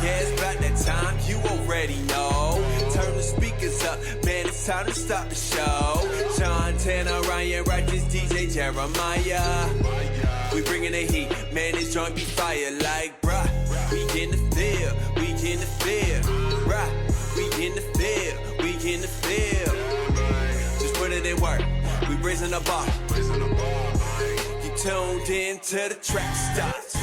Yeah, it's about that time, you already know. Turn the speakers up, man, it's time to start the show. Sean Tanner, Ryan Righteous, DJ Jeremiah. We bringing the heat, man, this joint be fire like, bruh. We in the field, we in the field, bruh. We in the field, we in the field. Just put it in work, we raising the bar. You tuned in to the track starts.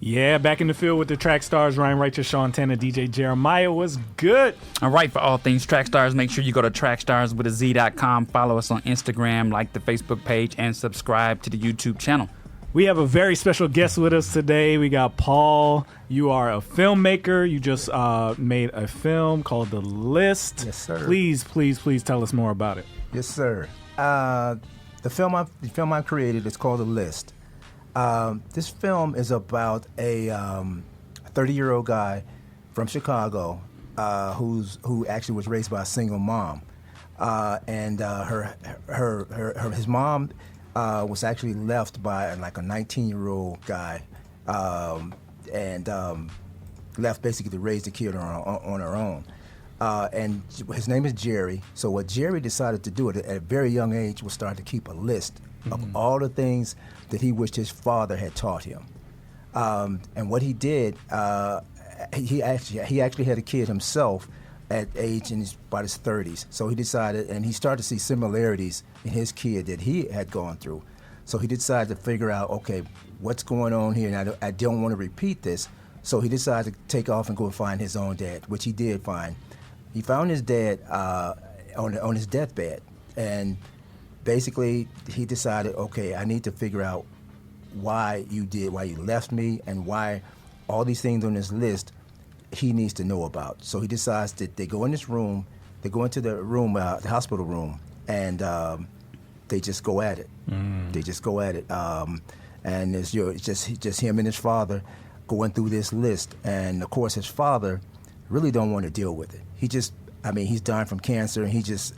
Yeah, back in the field with the track stars, Ryan Righteous, Sean Tanner, DJ Jeremiah. Was good. All right, for all things track stars, make sure you go to trackstarswithaz.com, follow us on Instagram, like the Facebook page, and subscribe to the YouTube channel. We have a very special guest with us today. We got Paul. You are a filmmaker. You just made a film called The List. Yes, sir. Please tell us more about it. Yes, sir. The film I created is called The List. This film is about a 30-year-old guy from Chicago who actually was raised by a single mom, and his mom was actually left by like a 19-year-old guy, and left basically to raise the kid on her own. And his name is Jerry. So what Jerry decided to do at a very young age was start to keep a list of all the things that he wished his father had taught him. And what he did, he actually had a kid himself at age in about his 30s. So he decided, and he started to see similarities in his kid that he had gone through. So he decided to figure out, okay, what's going on here, and I don't want to repeat this. So he decided to take off and go find his own dad, which he did find. He found his dad on his deathbed, and basically he decided, okay, I need to figure out why you left me, and why all these things on this list he needs to know about. So he decides that they go in this room, they go into the room, the hospital room, and they just go at it. They just go at it, and it's just him and his father going through this list. And of course, his father really don't want to deal with it. He's dying from cancer, and he just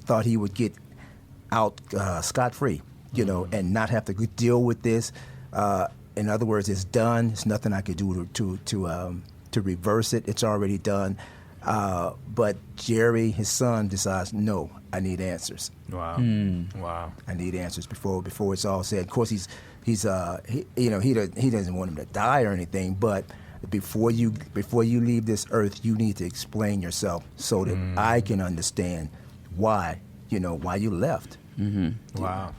thought he would get out scot-free, and not have to deal with this. In other words, it's done. There's nothing I could do to reverse it. It's already done. But Jerry, his son, decides, no, I need answers. Wow. Wow. I need answers before it's all said. Of course, he doesn't want him to die or anything, but before you leave this earth, you need to explain yourself so that I can understand why you left. Wow.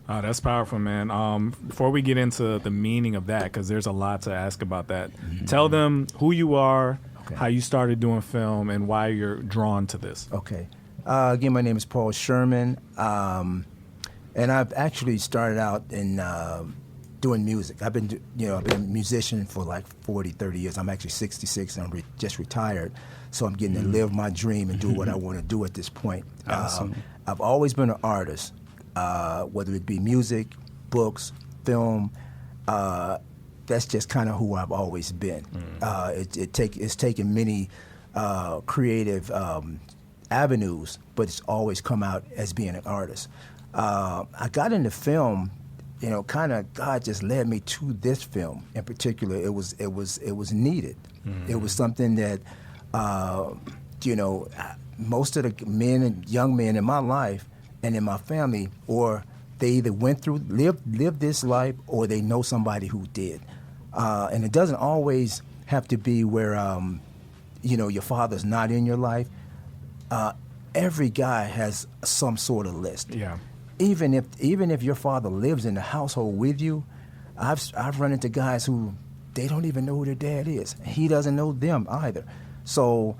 That's powerful, man. Before we get into the meaning of that, because there's a lot to ask about that, tell them who you are, how you started doing film, and why you're drawn to this. Okay. Again, my name is Paul Sherman, and I've actually started out in doing music. I've been a musician for like 40, 30 years. I'm actually 66, and I'm just retired, so I'm getting to live my dream and do what I want to do at this point. Awesome. I've always been an artist, whether it be music, books, film. That's just kind of who I've always been. It's taken many creative avenues, but it's always come out as being an artist. I got into film, kind of God just led me to this film in particular. It was needed. It was something that most of the men and young men in my life and in my family, or they either lived this life, or they know somebody who did. And it doesn't always have to be where your father's not in your life. Every guy has some sort of list. Yeah. Even if your father lives in the household with you, I've run into guys who they don't even know who their dad is. He doesn't know them either. So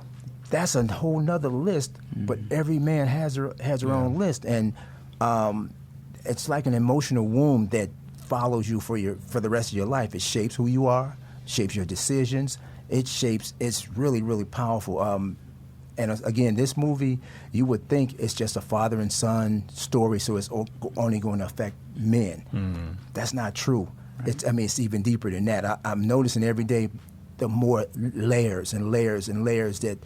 that's a whole nother list. But every man has their own list, and it's like an emotional wound that follows you for the rest of your life. It shapes who you are, shapes your decisions. It's really, really powerful. And again, this movie, you would think it's just a father and son story, so it's only going to affect men. That's not true. It's even deeper than that. I'm noticing every day the more layers and layers and layers that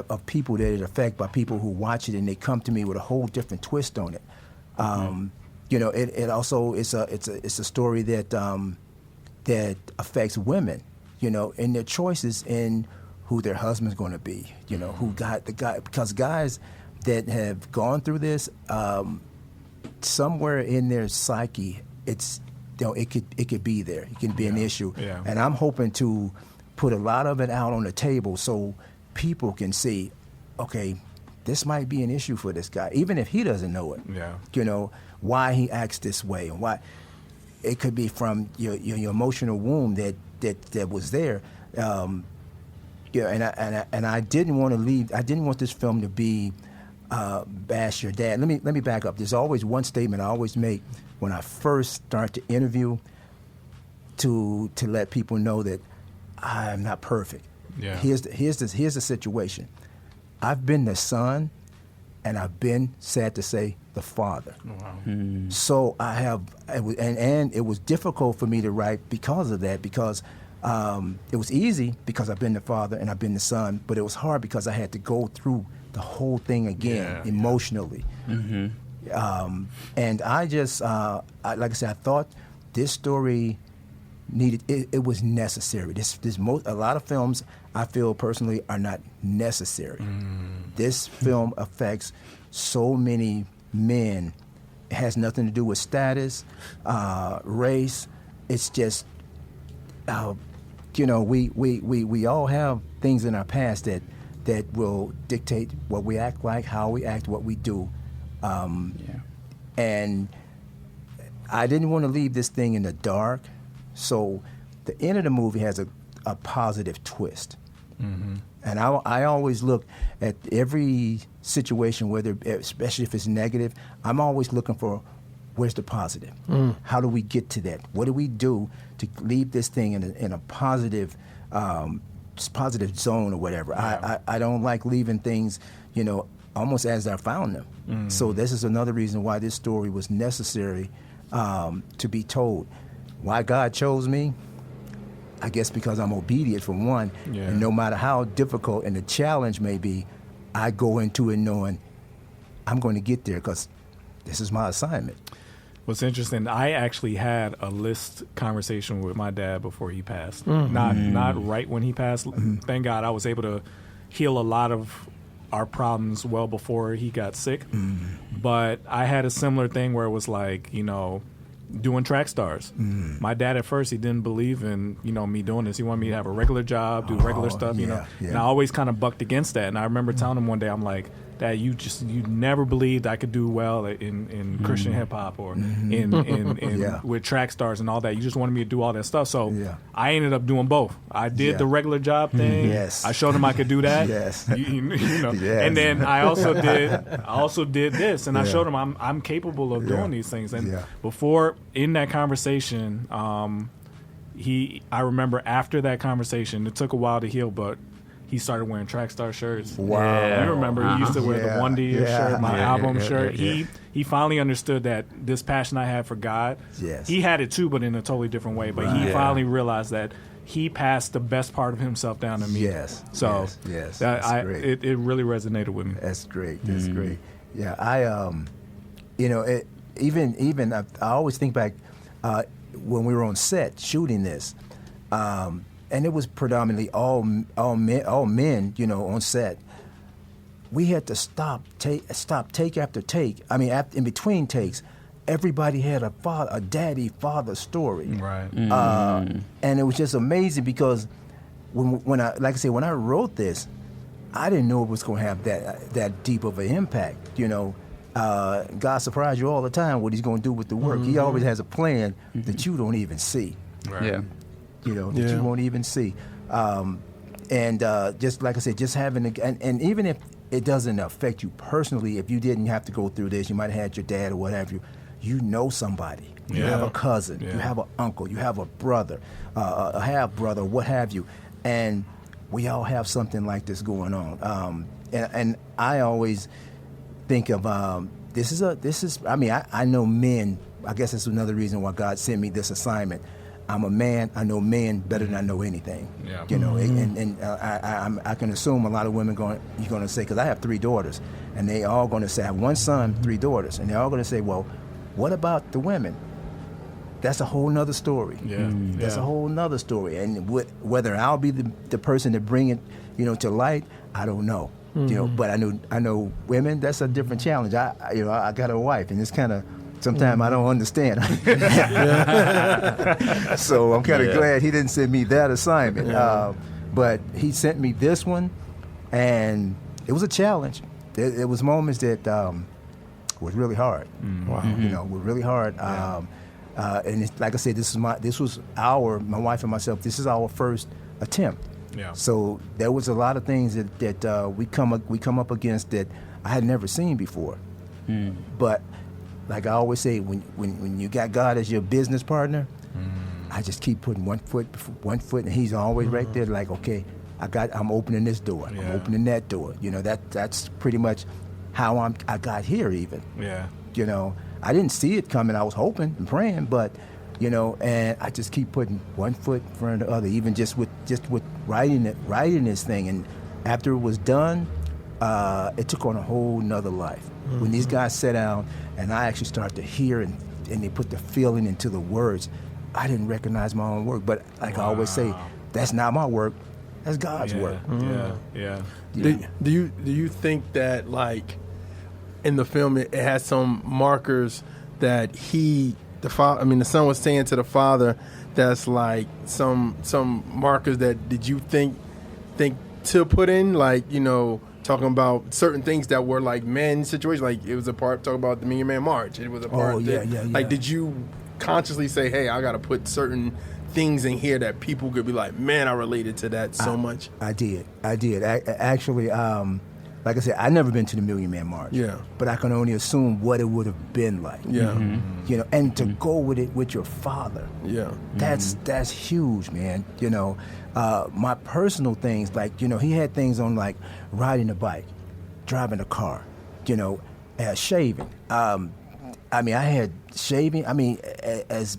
of people that it affects by people who watch it, and they come to me with a whole different twist on it. it also it's a story that that affects women, in their choices in who their husband's going to be, who got the guy, because guys that have gone through this, somewhere in their psyche, it's it could be there. It can be an issue, and I'm hoping to put a lot of it out on the table so people can see, okay, this might be an issue for this guy, even if he doesn't know it. Yeah. Why he acts this way, and why it could be from your emotional wound that was there. And I didn't want to leave. I didn't want this film to be bash your dad. Let me back up. There's always one statement I always make when I first start to interview, to let people know that I'm not perfect. Yeah. Here's the situation. I've been the son, and I've been, sad to say, the father. Wow. So I have, and it was difficult for me to write because of that, because it was easy because I've been the father and I've been the son, but it was hard because I had to go through the whole thing again emotionally. And I just, like I said, I thought this story needed, it was necessary. A lot of films, I feel personally, are not necessary. This film affects so many men. It has nothing to do with status, race. It's just, we all have things in our past that will dictate what we act like, how we act, what we do. And I didn't want to leave this thing in the dark, so the end of the movie has a positive twist. And I always look at every situation, especially if it's negative, I'm always looking for, where's the positive? How do we get to that? What do we do to leave this thing in a positive zone or whatever? I don't like leaving things, almost as I found them. So this is another reason why this story was necessary to be told. Why God chose me? I guess because I'm obedient, for one, and no matter how difficult and the challenge may be, I go into it knowing I'm going to get there because this is my assignment. What's interesting, I actually had a list conversation with my dad before he passed. Not right when he passed. Thank God I was able to heal a lot of our problems well before he got sick. But I had a similar thing where it was like, doing track stars. My dad at first, he didn't believe in me doing this. He wanted me to have a regular job, do regular stuff, and I always kind of bucked against that. And I remember telling him one day, I'm like, Dad, you never believed I could do well in Christian hip hop or in with track stars and all that. You just wanted me to do all that stuff. So I ended up doing both. I did the regular job thing. I showed him I could do that. And then I also did this, and I showed him I'm capable of doing these things. And before, in that conversation, I remember after that conversation, it took a while to heal, but he started wearing track star shirts. Wow. You remember he used to wear the One Day shirt, my album shirt. He finally understood that this passion I had for God, he had it too, but in a totally different way. But he finally realized that he passed the best part of himself down to me. So that's great. It really resonated with me. That's great. That's great. Yeah, I even I always think back when we were on set shooting this. And it was predominantly all men, on set. We had to stop take after take. I mean, in between takes, everybody had a daddy-father story. Right. And it was just amazing because when I wrote this, I didn't know it was going to have that deep of an impact. God surprises you all the time what He's going to do with the work. He always has a plan that you don't even see. Right. Yeah. That you won't even see. And just like I said, just having, and even if it doesn't affect you personally, if you didn't have to go through this, you might have had your dad or what have you, somebody. You have a cousin, you have an uncle, you have a brother, a half-brother, what have you. And we all have something like this going on. And I always think of, I know men, I guess that's another reason why God sent me this assignment. I'm a man. I know men better than I know anything. Yeah. I can assume a lot of women you're going to say, because I have 3 daughters, and they all going to say, I have one son, 3 daughters, and they're all going to say, well, What about the women? That's a whole nother story. Yeah. That's a whole nother story. And whether I'll be the person to bring it, to light, I don't know. But I know women. That's a different challenge. I got a wife, and it's kind of sometimes I don't understand. So I'm kind of glad he didn't send me that assignment. But he sent me this one, and it was a challenge. It was moments that was really hard. Wow. Were really hard. And it's, like I said, this was my wife and myself. This is our first attempt. Yeah. So there was a lot of things that we come up against that I had never seen before. But like I always say, when you got God as your business partner, I just keep putting one foot, and He's always right there. Like, okay, I'm opening this door. Yeah. I'm opening that door. That's pretty much how I got here. Even. Yeah. I didn't see it coming. I was hoping and praying, but and I just keep putting one foot in front of the other, even just with writing this thing. And after it was done, it took on a whole nother life. When these guys sat down and I actually started to hear and they put the feeling into the words, I didn't recognize my own work. But like I always say, that's not my work. That's God's work. Yeah. Do you think that, like, in the film it has some markers that the son was saying to the father, that's like some markers that did you think to put in, like, talking about certain things that were like men situations, like it was a part talking about the Million Man March. It was a part like, did you consciously say, hey, I got to put certain things in here that people could be like, man, I related to that so much? I did. Actually, like I said, I've never been to the Million Man March. Yeah. But I can only assume what it would have been like. Yeah. And to go with it with your father. Yeah. That's huge, man. My personal things, like, he had things on like riding a bike, driving a car, shaving. I had shaving. As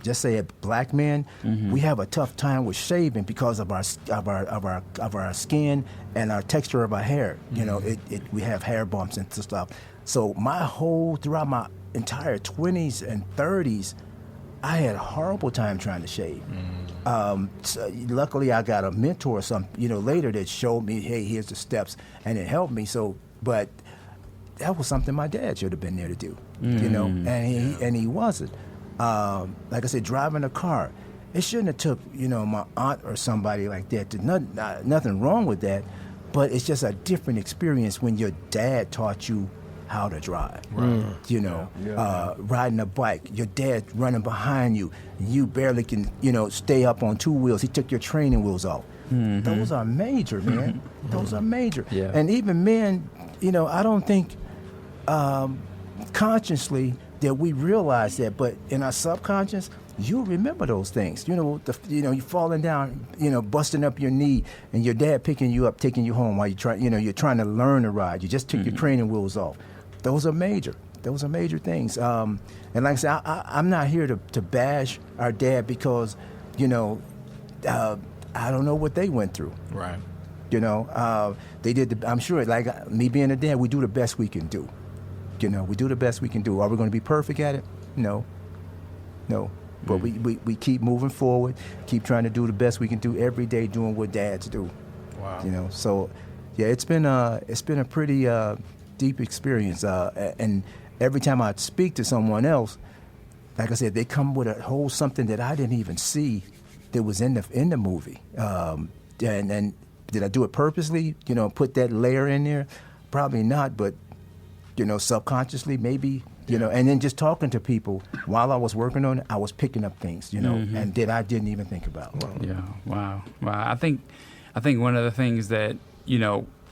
just say a black man, we have a tough time with shaving because of our skin and our texture of our hair. We have hair bumps and stuff. So throughout my entire 20s and 30s, I had a horrible time trying to shave. So luckily, I got a mentor later that showed me, hey, here's the steps, and it helped me. So, but that was something my dad should have been there to do, and he wasn't. Like I said, driving a car, it shouldn't have took my aunt or somebody like that. Nothing wrong with that, but it's just a different experience when your dad taught you how to drive. Right. Riding a bike, your dad running behind you, and you barely can stay up on two wheels. He took your training wheels off. Those are major, man. Those are major. Yeah. And even men, I don't think consciously that we realize that, but in our subconscious, you remember those things. You falling down, busting up your knee, and your dad picking you up, taking you home while you're trying to learn to ride. You just took your training wheels off. Those are major. Those are major things. And like I said, I'm not here to bash our dad because, I don't know what they went through. Right. They did. I'm sure, like me being a dad, we do the best we can do. We do the best we can do. Are we going to be perfect at it? No. But we keep moving forward, keep trying to do the best we can do every day, doing what dads do. Wow. So yeah, it's been a pretty deep experience. And every time I speak to someone else, like I said, they come with a whole something that I didn't even see that was in the movie. And did I do it purposely? Put that layer in there? Probably not, but subconsciously maybe. And then just talking to people while I was working on it, I was picking up things, and that I didn't even think about. Yeah. Wow. I think one of the things that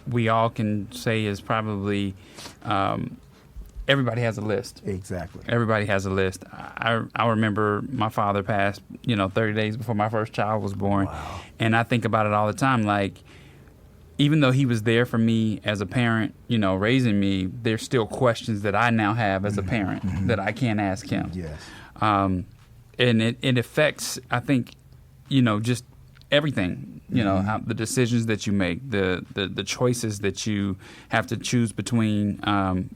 we all can say is probably everybody has a list. Exactly. Everybody has a list. I remember my father passed 30 days before my first child was born. Wow. And I think about it all the time, like, even though he was there for me as a parent, raising me, there's still questions that I now have as a parent that I can't ask him. Yes. And it affects, I think, just everything. You know, how, the decisions that you make, the choices that you have to choose between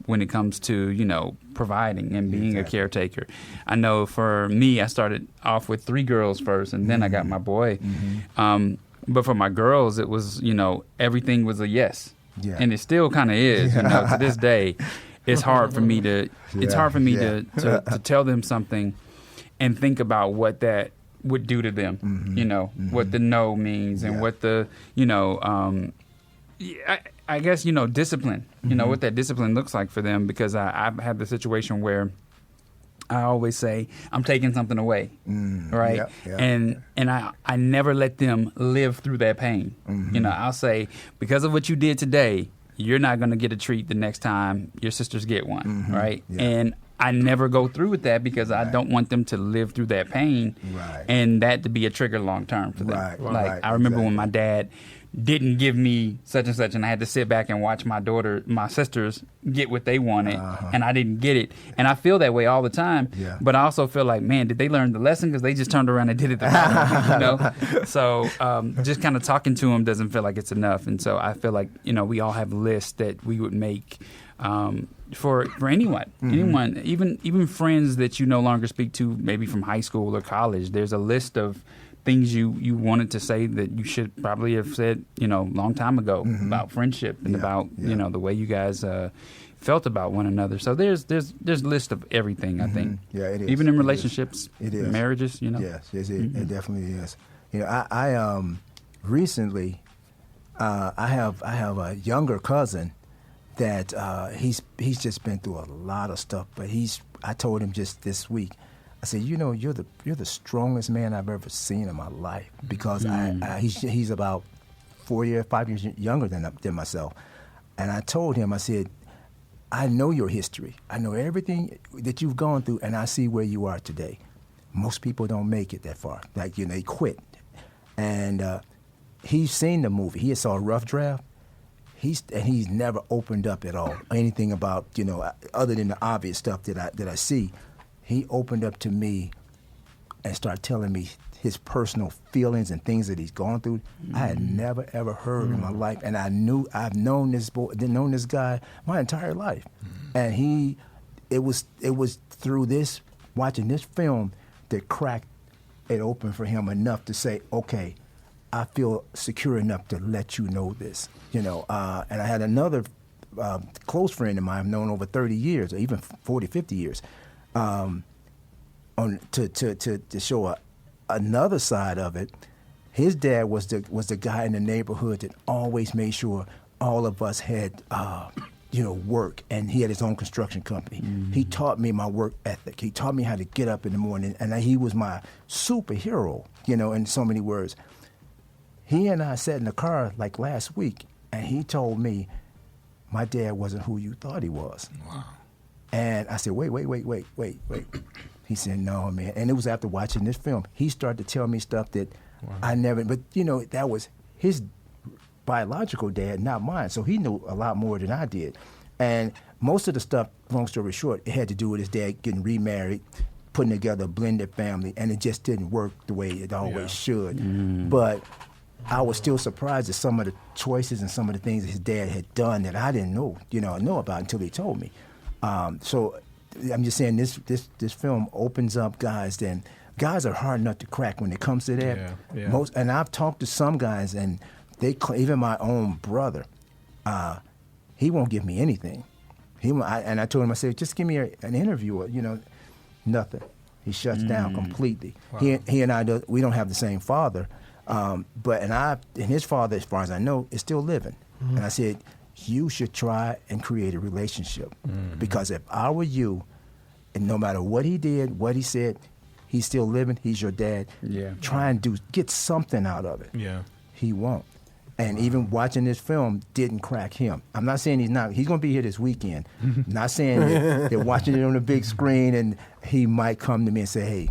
when it comes to, you know, providing and being a caretaker. I know for me, I started off with 3 girls first, and then I got my boy. But for my girls, it was, you know, everything was a yes. Yeah. And it still kind of is, you know, to this day. It's hard for me to to tell them something and think about what that would do to them, you know, what the no means and what the, you know, I guess, you know, discipline, you know, what that discipline looks like for them, because I've had the situation where I always say, I'm taking something away, right? And I never let them live through that pain. You know, I'll say, because of what you did today, you're not going to get a treat the next time your sisters get one, right? And I never go through with that because I don't want them to live through that pain and that to be a trigger long term for them. I remember when my dad didn't give me such and such, and I had to sit back and watch my sisters get what they wanted, and I didn't get it. And I feel that way all the time, but I also feel like, man, did they learn the lesson? Because they just turned around and did it the wrong way, you know? So just kind of talking to them doesn't feel like it's enough. And so I feel like, you know, we all have lists that we would make for anyone, even friends that you no longer speak to, maybe from high school or college. There's a list of things you wanted to say that you should probably have said, you know, long time ago about friendship and about you know, the way you guys felt about one another. So there's list of everything. I think. Yeah, it is. Even in relationships, it is. Marriages, you know. Yes, it definitely is. You know, I recently I have a younger cousin that he's just been through a lot of stuff, but I told him just this week, I said, you know, you're the strongest man I've ever seen in my life, because he's about 5 years younger than myself. And I told him, I said, I know your history. I know everything that you've gone through, and I see where you are today. Most people don't make it that far. Like, you know, they quit. And he's seen the movie. He saw a rough draft. He's never opened up at all, anything about, you know, other than the obvious stuff that I see. He opened up to me and started telling me his personal feelings and things that he's gone through. I had never ever heard in my life, and I've known this guy my entire life. And it was through this, watching this film, that cracked it open for him enough to say, okay, I feel secure enough to let you know this, you know. And I had another close friend of mine I've known over 30 years, or even 40, 50 years. To show another side of it. His dad was the guy in the neighborhood that always made sure all of us had work, and he had his own construction company. He taught me my work ethic. He taught me how to get up in the morning, and he was my superhero, you know, in so many words. He and I sat in the car like last week, and he told me, my dad wasn't who you thought he was. Wow. And I said, wait. He said, no, man. And it was after watching this film. He started to tell me stuff that I never, but, you know, that was his biological dad, not mine. So he knew a lot more than I did. And most of the stuff, long story short, it had to do with his dad getting remarried, putting together a blended family, and it just didn't work the way it always should. But I was still surprised at some of the choices and some of the things that his dad had done that I didn't know about until he told me. So I'm just saying this film opens up guys. Then guys are hard enough to crack when it comes to that. And I've talked to some guys, and even my own brother, he won't give me anything. And I told him, I said, just give me an interview. You know, nothing. He shuts down completely. Wow. He and I, we don't have the same father, and his father, as far as I know, is still living. And I said, you should try and create a relationship. Because if I were you, and no matter what he did, what he said, he's still living, he's your dad. Try and get something out of it. He won't. And even watching this film didn't crack him. I'm not saying he's going to be here this weekend. Not saying that watching it on the big screen and he might come to me and say, hey,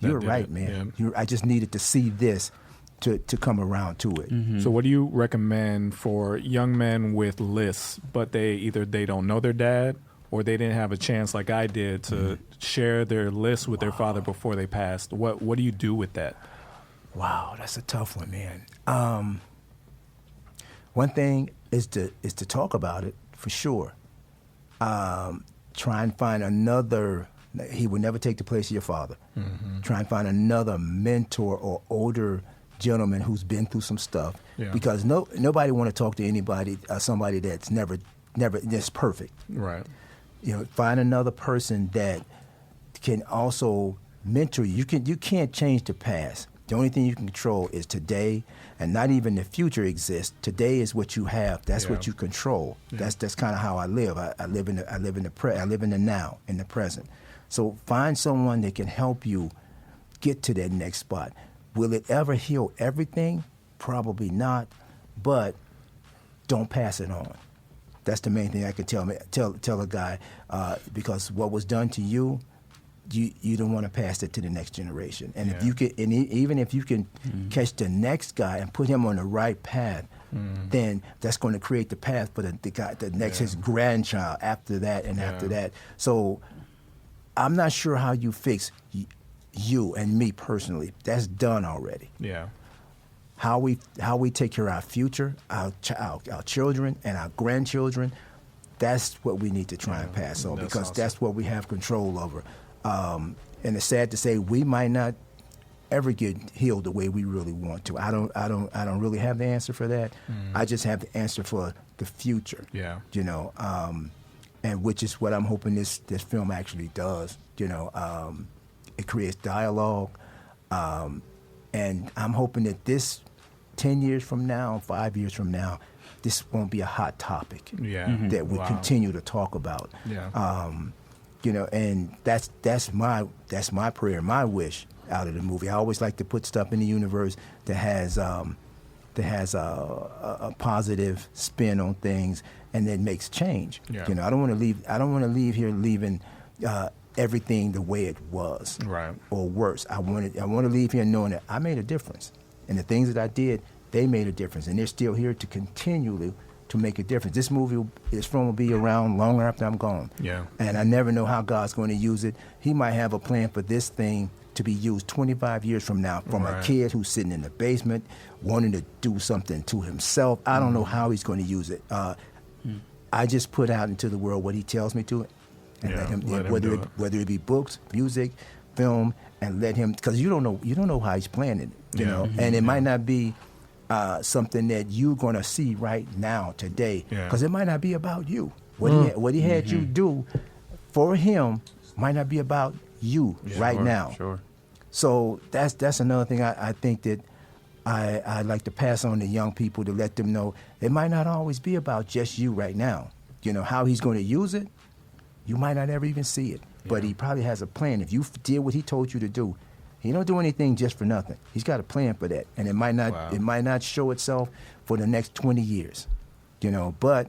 you're right, man. I just needed to see this to come around to it. So what do you recommend for young men with lists, but they don't know their dad, or they didn't have a chance like I did to share their list with their father before they passed? What do you do with that? Wow, that's a tough one, man. One thing is to talk about it for sure. Try and find another. He would never take the place of your father. Mm-hmm. Try and find another mentor or older gentleman who's been through some stuff. Yeah. Because nobody want to talk to anybody, somebody that's never that's perfect. Right. Find another person that can also mentor you. You can't change the past. The only thing you can control is today, and not even the future exists. Today is what you have. That's what you control. Yeah. That's kind of how I live. I live in the now, in the present. So find someone that can help you get to that next spot. Will it ever heal everything? Probably not, but don't pass it on. That's the main thing I can tell a guy, because what was done to you, you don't want to pass it to the next generation. And if you can, even if you can catch the next guy and put him on the right path, then that's going to create the path for the next his grandchild after that and after that. So I'm not sure how you fix you and me personally. That's done already. Yeah. How we take care of our future, our children and our grandchildren, that's what we need to try and pass on, because awesome. That's what we have control over. And it's sad to say we might not ever get healed the way we really want to. I don't really have the answer for that. I just have the answer for the future. Yeah. And which is what I'm hoping this film actually does. It creates dialogue, and I'm hoping that this 10 years from now, 5 years from now, this won't be a hot topic that we continue to talk about. Yeah. And that's my prayer, my wish out of the movie. I always like to put stuff in the universe that has a positive spin on things and that makes change. Yeah. I don't want to leave here leaving everything the way it was, right, or worse. I want to leave here knowing that I made a difference, and the things that I did, they made a difference, and they're still here to continually to make a difference. This film will be around longer after I'm gone. Yeah. And I never know how God's going to use it. He might have a plan for this thing to be used 25 years from now, from a kid who's sitting in the basement wanting to do something to himself. I don't know how he's going to use it. I just put out into the world what he tells me to, and let him whether it be books, music, film, and let him, because you don't know how he's planning it, and it might not be something that you're going to see right now, today, because it might not be about you. What he had you do for him might not be about you right now. Sure. So that's another thing I think that I'd like to pass on to young people, to let them know it might not always be about just you right now. How he's going to use it, you might not ever even see it, but he probably has a plan. If you did what he told you to do, he don't do anything just for nothing. He's got a plan for that, and it might not show itself for the next 20 years, but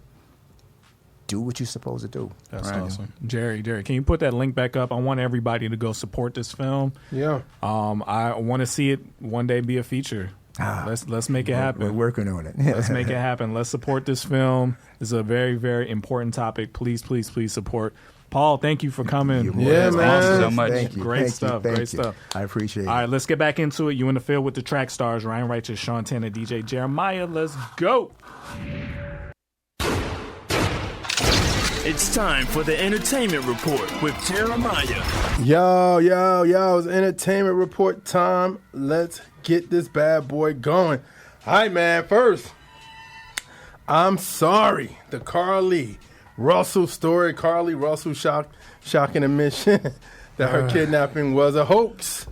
do what you're supposed to do. That's awesome. Jerry, can you put that link back up? I want everybody to go support this film. Yeah. I want to see it one day be a feature. Let's make it happen. We're working on it. Let's make it happen. Let's support this film. It's a very, very important topic. Please, please, please support. Paul, thank you for coming. Yeah, man. Awesome. So much. Thank you. Great stuff. I appreciate it. All right, let's get back into it. You in the field with the track stars, Ryan Righteous, Sean Tanner, DJ Jeremiah. Let's go. It's time for the Entertainment Report with Jeremiah. Yo, it's Entertainment Report time. Let's get this bad boy going. All right, man, first, I'm sorry. The Carly Russell story. Carly Russell shocking admission that her kidnapping was a hoax.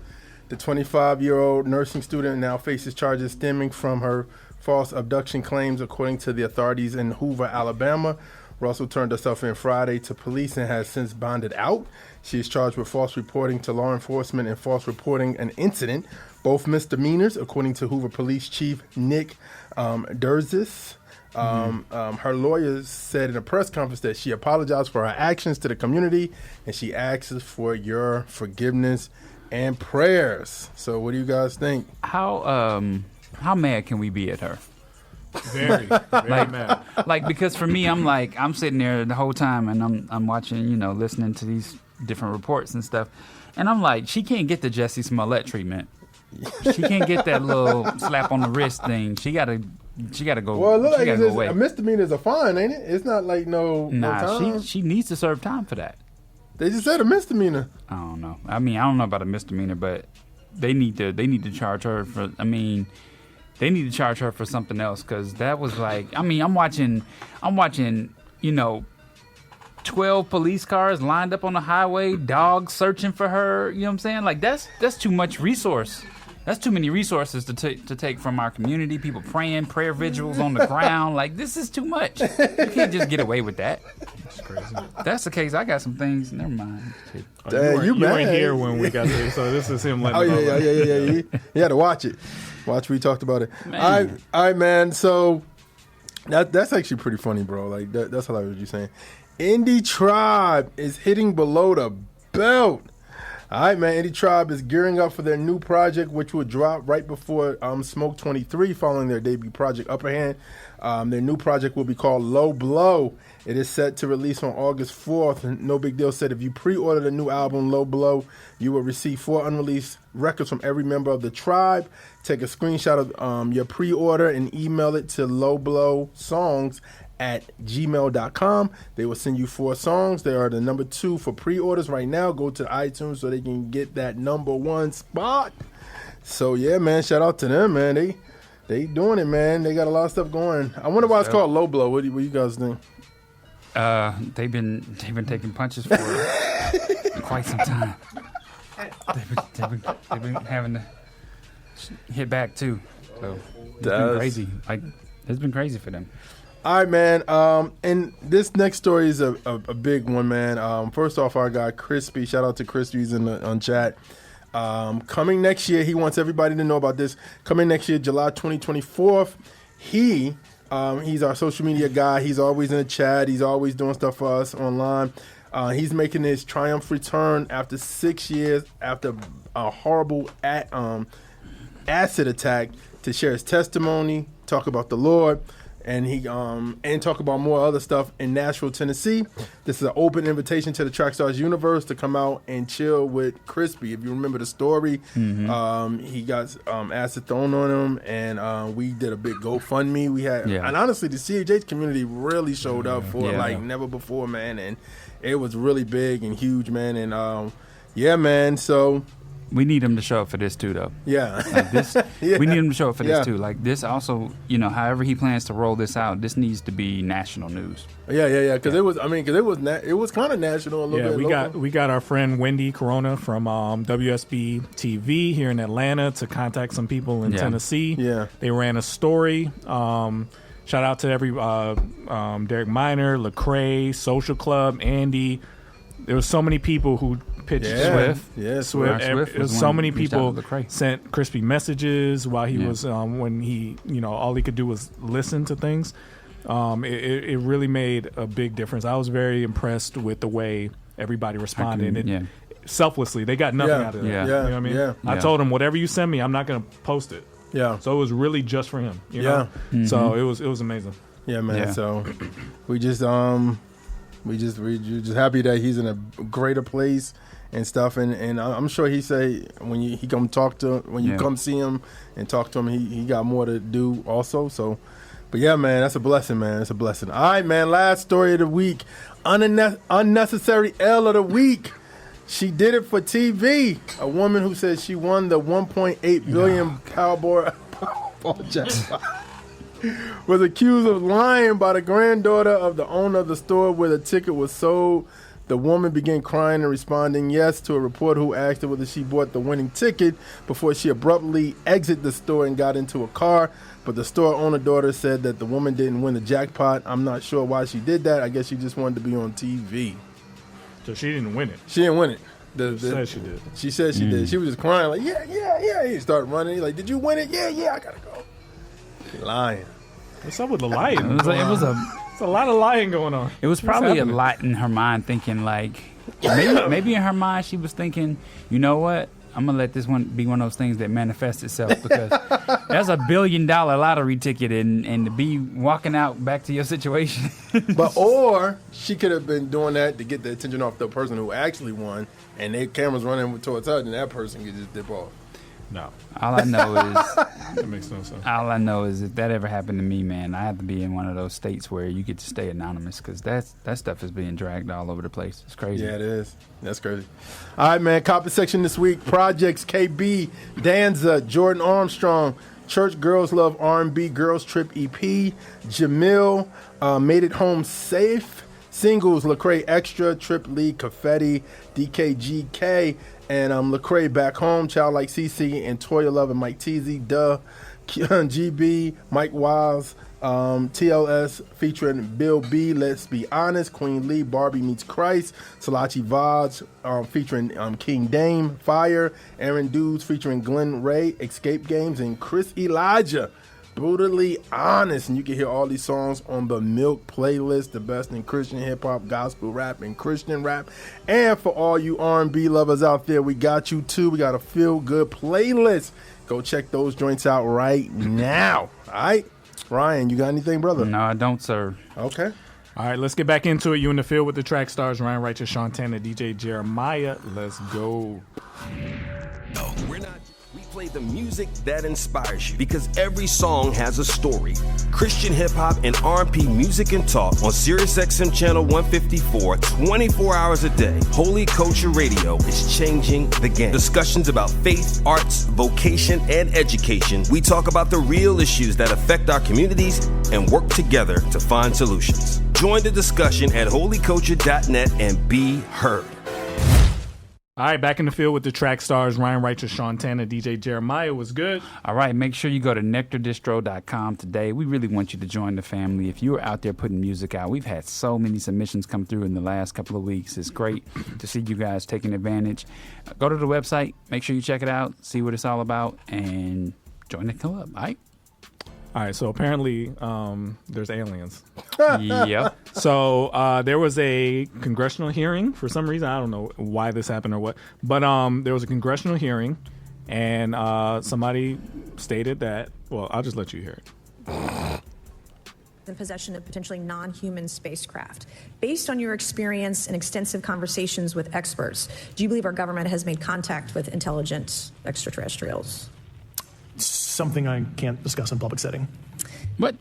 The 25-year-old nursing student now faces charges stemming from her false abduction claims, according to the authorities in Hoover, Alabama. Russell turned herself in Friday to police and has since bonded out. She is charged with false reporting to law enforcement and false reporting an incident, both misdemeanors, according to Hoover Police Chief Nick Durzis. Her lawyers said in a press conference that she apologized for her actions to the community, and she asks for your forgiveness and prayers. So what do you guys think? How mad can we be at her? Very mad. Like, because for me, I'm sitting there the whole time and I'm watching, listening to these different reports and stuff. And I'm like, she can't get the Jussie Smollett treatment. She can't get that little slap on the wrist thing. She gotta go. Well, it looks she like gotta go away. a misdemeanor is a fine, ain't it? It's not like no time. She needs to serve time for that. They just said a misdemeanor. I don't know. I mean, I don't know about a misdemeanor, but they need to charge her for. I mean, they need to charge her for something else because that was like. I mean, I'm watching. 12 police cars lined up on the highway, dogs searching for her. You know what I'm saying? Like that's too much resource. That's too many resources to take from our community. People praying, prayer vigils on the ground. Like this is too much. You can't just get away with that. That's crazy. If that's the case, I got some things. Never mind. You weren't here when we got there, so this is him letting. Oh yeah. You had to watch it. Watch. We talked about it. All right, man. So that's actually pretty funny, bro. Like that's hilarious what you're saying. Indie Tribe is hitting below the belt. All right, man. Indie Tribe is gearing up for their new project, which will drop right before Smoke 23, following their debut project, Upper Hand. Their new project will be called Low Blow. It is set to release on August 4th. No Big Deal said if you pre-order the new album, Low Blow, you will receive 4 unreleased records from every member of the tribe. Take a screenshot of your pre-order and email it to lowblowsongs@gmail.com. They will send you 4 songs. They are the number 2 for pre-orders right now. Go to iTunes so they can get that number 1 spot. So yeah, man, shout out to them, man. They doing it, man. They got a lot of stuff going. I wonder why it's called Low Blow. What do you guys think? They've been taking punches for quite some time. They've been having to hit back too. So it's been crazy. Like it's been crazy for them. All right, man. And this next story is a big one, man. First off, our guy Crispy. Shout out to Crispy. He's on chat. Coming next year, he wants everybody to know about this. Coming next year, July 2024, he's our social media guy. He's always in the chat. He's always doing stuff for us online. He's making his triumph return after 6 years after a horrible acid attack to share his testimony, talk about the Lord, and talk about more other stuff in Nashville, Tennessee. This is an open invitation to the Trackstars universe to come out and chill with Crispy. If you remember the story, he got acid thrown on him, and we did a big GoFundMe. We had, and honestly, the CHH community really showed up for like never before, man, and it was really big and huge, man, and man, so. We need him to show up for this too, though. Yeah. Like this, we need him to show up for this too. Like this also, however he plans to roll this out, this needs to be national news. Yeah. Because it was kind of national a little bit. Yeah, we got our friend Wendy Corona from WSB TV here in Atlanta to contact some people in Tennessee. Yeah. They ran a story. Shout out to every Derek Minor, Lecrae, Social Club, Andy. There was so many people who pitched Swift. Yeah, Swift. So many people sent Crispy messages while he was when he all he could do was listen to things. It really made a big difference. I was very impressed with the way everybody responded. Selflessly, they got nothing out of it. Yeah. You know what I mean? Yeah. I told him whatever you send me, I'm not going to post it. Yeah. So it was really just for him. You know? So it was amazing. Yeah, man. Yeah. So we just we're just happy that he's in a greater place and stuff, and I'm sure he say when you come see him and talk to him, he got more to do also. So, but yeah, man, that's a blessing, man. It's a blessing. All right, man. Last story of the week, unnecessary L of the week. She did it for TV. A woman who said she won the 1.8 billion Powerball jackpot was accused of lying by the granddaughter of the owner of the store where the ticket was sold. The woman began crying and responding yes to a reporter who asked her whether she bought the winning ticket before she abruptly exited the store and got into a car. But the store owner daughter said that the woman didn't win the jackpot. I'm not sure why she did that. I guess she just wanted to be on TV. So she didn't win it. She didn't win it. She said she did. She said she did. She was just crying like, yeah. He started running. He's like, did you win it? Yeah, I gotta go. You're lying. What's up with the lying? It's a lot of lying going on. It was probably a lot in her mind, thinking like, maybe in her mind she was thinking, you know what? I'm gonna let this one be one of those things that manifests itself because that's $1 billion lottery ticket, and to be walking out back to your situation. Or she could have been doing that to get the attention off the person who actually won, and their cameras running towards her, and that person could just dip off. No. All I know is That makes no sense. all I know is if that ever happened to me, man, I have to be in one of those states where you get to stay anonymous because that stuff is being dragged all over the place. It's crazy. Yeah, it is. That's crazy. All right, man. Copy section this week. Projects KB, Danza, Jordan Armstrong, Church Girls Love R&B Girls Trip EP, Jamil, Made It Home Safe, Singles, Lecrae Extra, Trip Lee, Confetti, DKGK, and Lecrae Back Home, Childlike CC, and Toya Love and Mike Teasy, Duh, GB, Mike Wiles, TLS featuring Bill B, Let's Be Honest, Queen Lee, Barbie Meets Christ, Salachi Vods featuring King Dame, Fire, Aaron Dudes featuring Glenn Ray, Escape Games, and Chris Elijah, Brutally Honest. And you can hear all these songs on the Milk playlist, the best in Christian hip-hop, gospel rap, and Christian rap. And for all you R&B lovers out there, we got you too. We got a feel-good playlist. Go check those joints out right now. All right? Ryan, you got anything, brother? No, I don't, sir. Okay. All right, let's get back into it. You in the field with the track stars, Ryan Righteous, Shantana, DJ Jeremiah. Let's go. No, we're not. We play the music that inspires you because every song has a story. Christian hip hop and R&B music and talk on Sirius XM channel 154, 24 hours a day. Holy Culture Radio is changing the game. Discussions about faith, arts, vocation, and education. We talk about the real issues that affect our communities and work together to find solutions. Join the discussion at holyculture.net and be heard. All right, back in the field with the track stars, Ryan Righteous, Shantana, DJ Jeremiah. Was good. All right, make sure you go to nectardistro.com today. We really want you to join the family. If you're out there putting music out, we've had so many submissions come through in the last couple of weeks. It's great to see you guys taking advantage. Go to the website, make sure you check it out, see what it's all about, and join the club, all right? All right, so apparently there's aliens. Yep. So there was a congressional hearing for some reason. I don't know why this happened or what. But there was a congressional hearing, and somebody stated that, well, I'll just let you hear it. In possession of potentially non-human spacecraft. Based on your experience and extensive conversations with experts, do you believe our government has made contact with intelligent extraterrestrials? Something I can't discuss in public setting. What?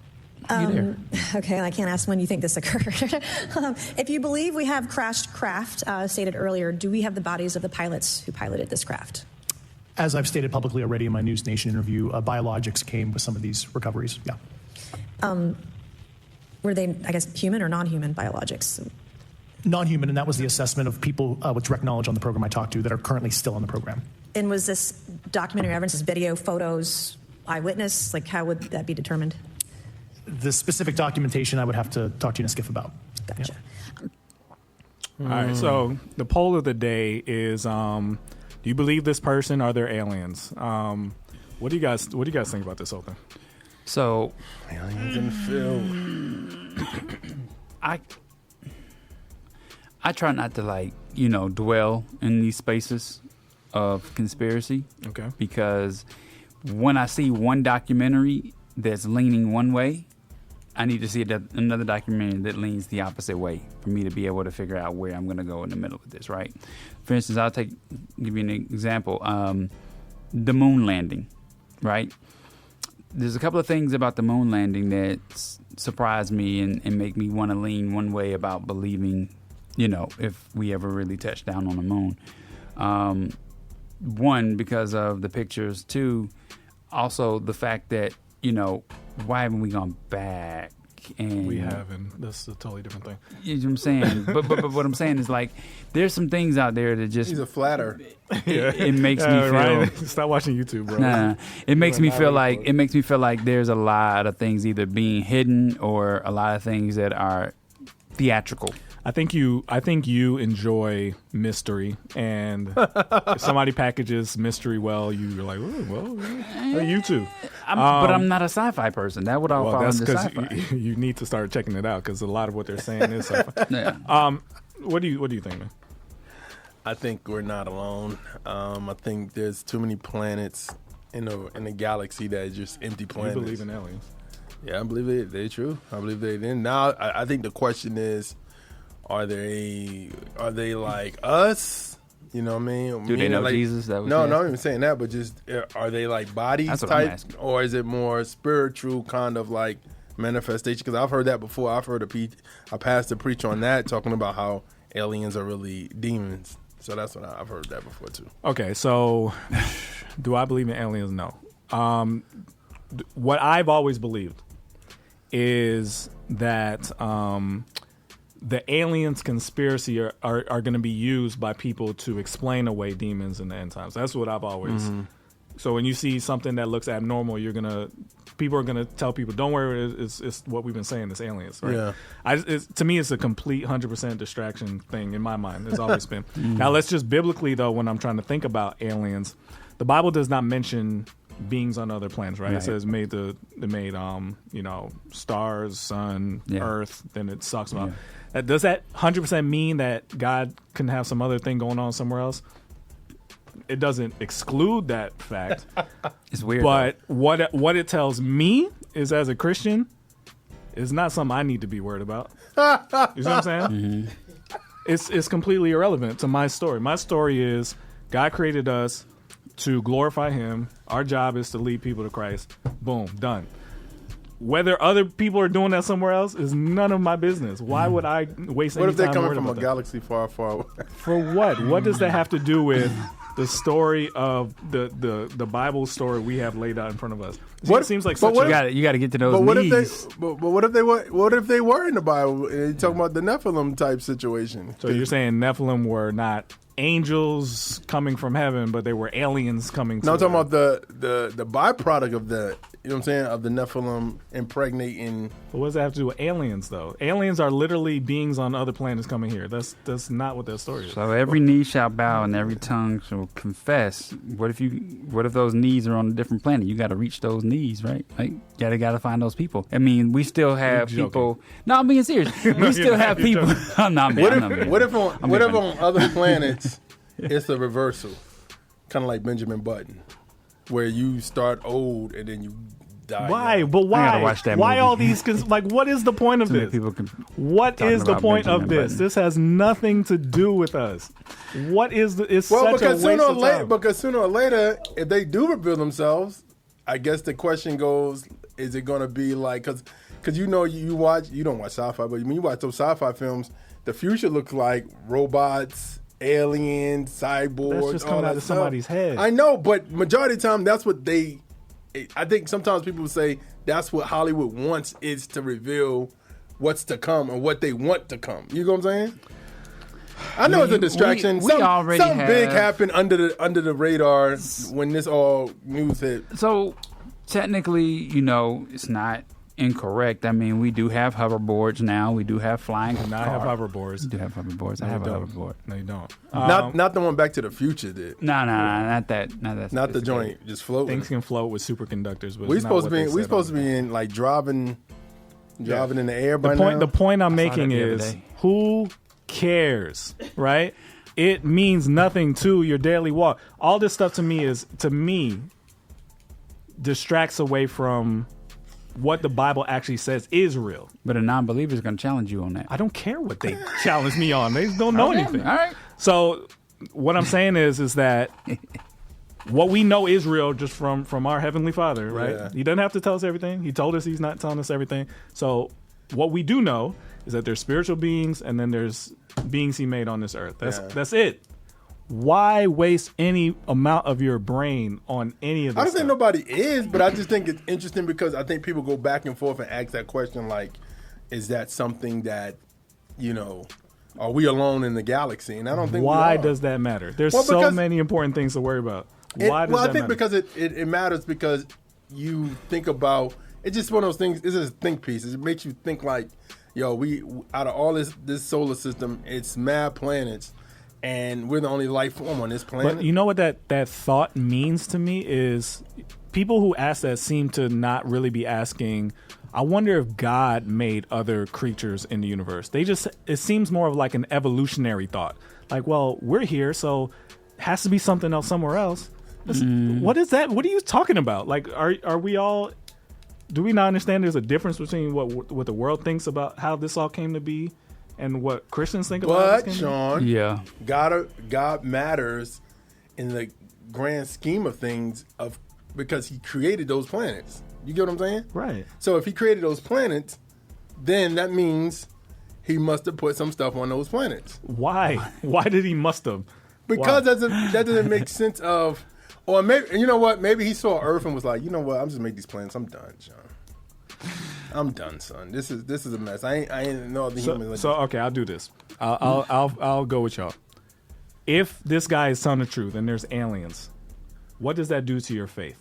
You Okay, I can't ask when you think this occurred. If you believe we have crashed craft, stated earlier, do we have the bodies of the pilots who piloted this craft? As I've stated publicly already in my News Nation interview, biologics came with some of these recoveries. Yeah. Were they, I guess, human or non-human biologics? Non-human, and that was the assessment of people with direct knowledge on the program I talked to that are currently still on the program. And was this documentary evidence, this video, photos, eyewitness? Like, how would that be determined? The specific documentation I would have to talk to you in a skiff about. Gotcha. All right, so the poll of the day is: do you believe this person? Are there aliens? What do you guys think about this whole thing? So, Aliens in the field. I try not to dwell in these spaces of conspiracy. Okay. Because when I see one documentary that's leaning one way, I need to see another documentary that leans the opposite way for me to be able to figure out where I'm going to go in the middle of this, right? For instance, give you an example. The moon landing, right? There's a couple of things about the moon landing that surprise me and make me want to lean one way about believing, if we ever really touch down on the moon. One, because of the pictures. Two, also the fact that, why haven't we gone back? And We haven't. That's a totally different thing. You know what I'm saying? but what I'm saying is, there's some things out there that just... He's a flatter. It makes me feel... Ryan, stop watching YouTube, bro. Nah, it makes me feel like there's a lot of things either being hidden or a lot of things that are theatrical. I think you enjoy mystery, and if somebody packages mystery well, you're like, oh, you too. But I'm not a sci-fi person. That would all fall that's into because sci-fi. you need to start checking it out because a lot of what they're saying is sci-fi. Yeah. What do you think, man? I think we're not alone. I think there's too many planets in the galaxy that is just empty planets. You believe in aliens? Yeah, I believe they're true. I believe they're in. Now, I think the question is, are they like us? You know what I mean? Do they know like, Jesus? That was no, the not answer? even saying that, but just are they like bodies That's what I'm type, asking. or is it more spiritual kind of like manifestation? Because I've heard that before. I've heard a pastor preach on that, talking about how aliens are really demons. So that's what I've heard that before too. Okay, so do I believe in aliens? No. What I've always believed is that the aliens conspiracy are going to be used by people to explain away demons in the end times. That's what I've always. So when you see something that looks abnormal, people are gonna tell people, "Don't worry, it's what we've been saying. It's aliens." Right? Yeah. To me, it's a complete 100% distraction thing in my mind. It's always been. Now, let's just biblically though, when I'm trying to think about aliens, the Bible does not mention beings on other planets, right? It says made stars, sun, earth. Then it talks about. Does that 100% mean that God can have some other thing going on somewhere else? It doesn't exclude that fact. It's weird. But what it tells me is, as a Christian, is not something I need to be worried about. You know what I'm saying? It's completely irrelevant to my story. My story is God created us to glorify Him. Our job is to lead people to Christ. Boom, done. Whether other people are doing that somewhere else is none of my business. Why would I waste any time? What if they're coming worried from a about that? galaxy far, far away? For what? What does that have to do with the story of the Bible story we have laid out in front of us? It seems like such you got to get to those But needs. what if they were in the Bible? And you're talking about the Nephilim type situation. So you're saying Nephilim were not angels coming from heaven, but they were aliens coming to No, I'm talking about the byproduct of the, you know what I'm saying, of the Nephilim impregnating. But what does that have to do with aliens, though? Aliens are literally beings on other planets coming here. That's not what that story is. So every knee shall bow and every tongue shall confess. What if those knees are on a different planet? You got to reach those knees, right? Like, got to find those people. I mean, we still have people. No, I'm being serious. We still have people. I'm not being. What if on other planets it's a reversal, kind of like Benjamin Button, where you start old and then you die. Why? young. But why? I gotta watch that why movie. all these? What is the point of Too many this? people can What talking is the about point of Benjamin this? Button. This has nothing to do with us. What is the? It's Well, such because a waste of time. because sooner or later, if they do reveal themselves, I guess the question goes: is it going to be like because you don't watch sci-fi, but when you watch those sci-fi films, the future looks like robots, aliens, cyborgs. That's just all coming that out of stuff. somebody's head. I know, but majority of the time, that's what they. I think sometimes people say that's what Hollywood wants is to reveal what's to come and what they want to come. You know what I'm saying? I know it's a distraction. we already something big have- happened under the radar when this all news hit. So technically, it's not incorrect. I mean, we do have hoverboards now. We do have flying cars. I have hoverboards. You do have hoverboards. I No, have you a don't. hoverboard. No, you don't. Not the one Back to the Future did. No, not that. Not that. Not the sophisticated. joint just floating. Things can float with superconductors, but We it's not supposed what to be. they We said supposed to on be in like driving in the air by the point. now. The point I'm saw making that the other is, day. who cares, right? It means nothing to your daily walk. All this stuff to me distracts away from what the Bible actually says is real. But a non-believer is going to challenge you on that. I don't care what they challenge me on. They don't know Okay, anything. all right. So what I'm saying is that what we know is real just from our Heavenly Father, right? Yeah. He doesn't have to tell us everything. He told us he's not telling us everything. So what we do know is that there's spiritual beings and then there's beings he made on this earth. That's it. Why waste any amount of your brain on any of this I don't think stuff? nobody is, but I just think it's interesting because I think people go back and forth and ask that question like, is that something that, are we alone in the galaxy? And I don't think Why we are. does that matter? There's Well, so because- many important things to worry about. Why does I that think matter? because it matters because you think about it's just one of those things. It's a think piece. It makes you think like, we out of all this solar system, it's mad planets, and we're the only life form on this planet. But you know what that thought means to me is people who ask that seem to not really be asking, I wonder if God made other creatures in the universe. It seems more of like an evolutionary thought. Like, well, we're here, so it has to be something else somewhere else. What is that? What are you talking about? Like, are we all... Do we not understand there's a difference between what the world thinks about how this all came to be and what Christians think about But this. Sean, Yeah. God matters in the grand scheme of things because he created those planets. You get what I'm saying? Right. So if he created those planets, then that means he must have put some stuff on those planets. Why? Why did he must have? Because Why? that doesn't make sense of, or maybe, you know what? Maybe he saw Earth and was like, you know what? I'm just make these planets. I'm done, John. I'm done, son. This is a mess. I ain't no other human. So okay, I'll do this. I'll go with y'all. If this guy is telling the truth and there's aliens, what does that do to your faith?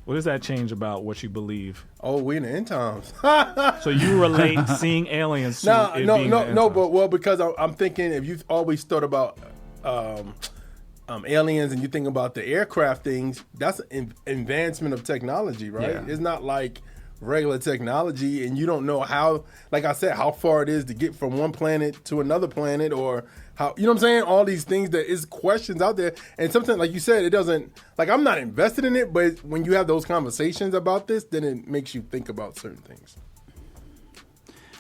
What does that change about what you believe? Oh, we in the end times. So you relate seeing aliens to being the end times. But because I'm thinking, if you've always thought about aliens and you think about the aircraft things, that's an advancement of technology, right? Yeah. It's not like regular technology, and you don't know how, like I said, how far it is to get from one planet to another planet, or how, you know what I'm saying? All these things that is questions out there, and sometimes, like you said, it doesn't, like, I'm not invested in it, but when you have those conversations about this, then it makes you think about certain things.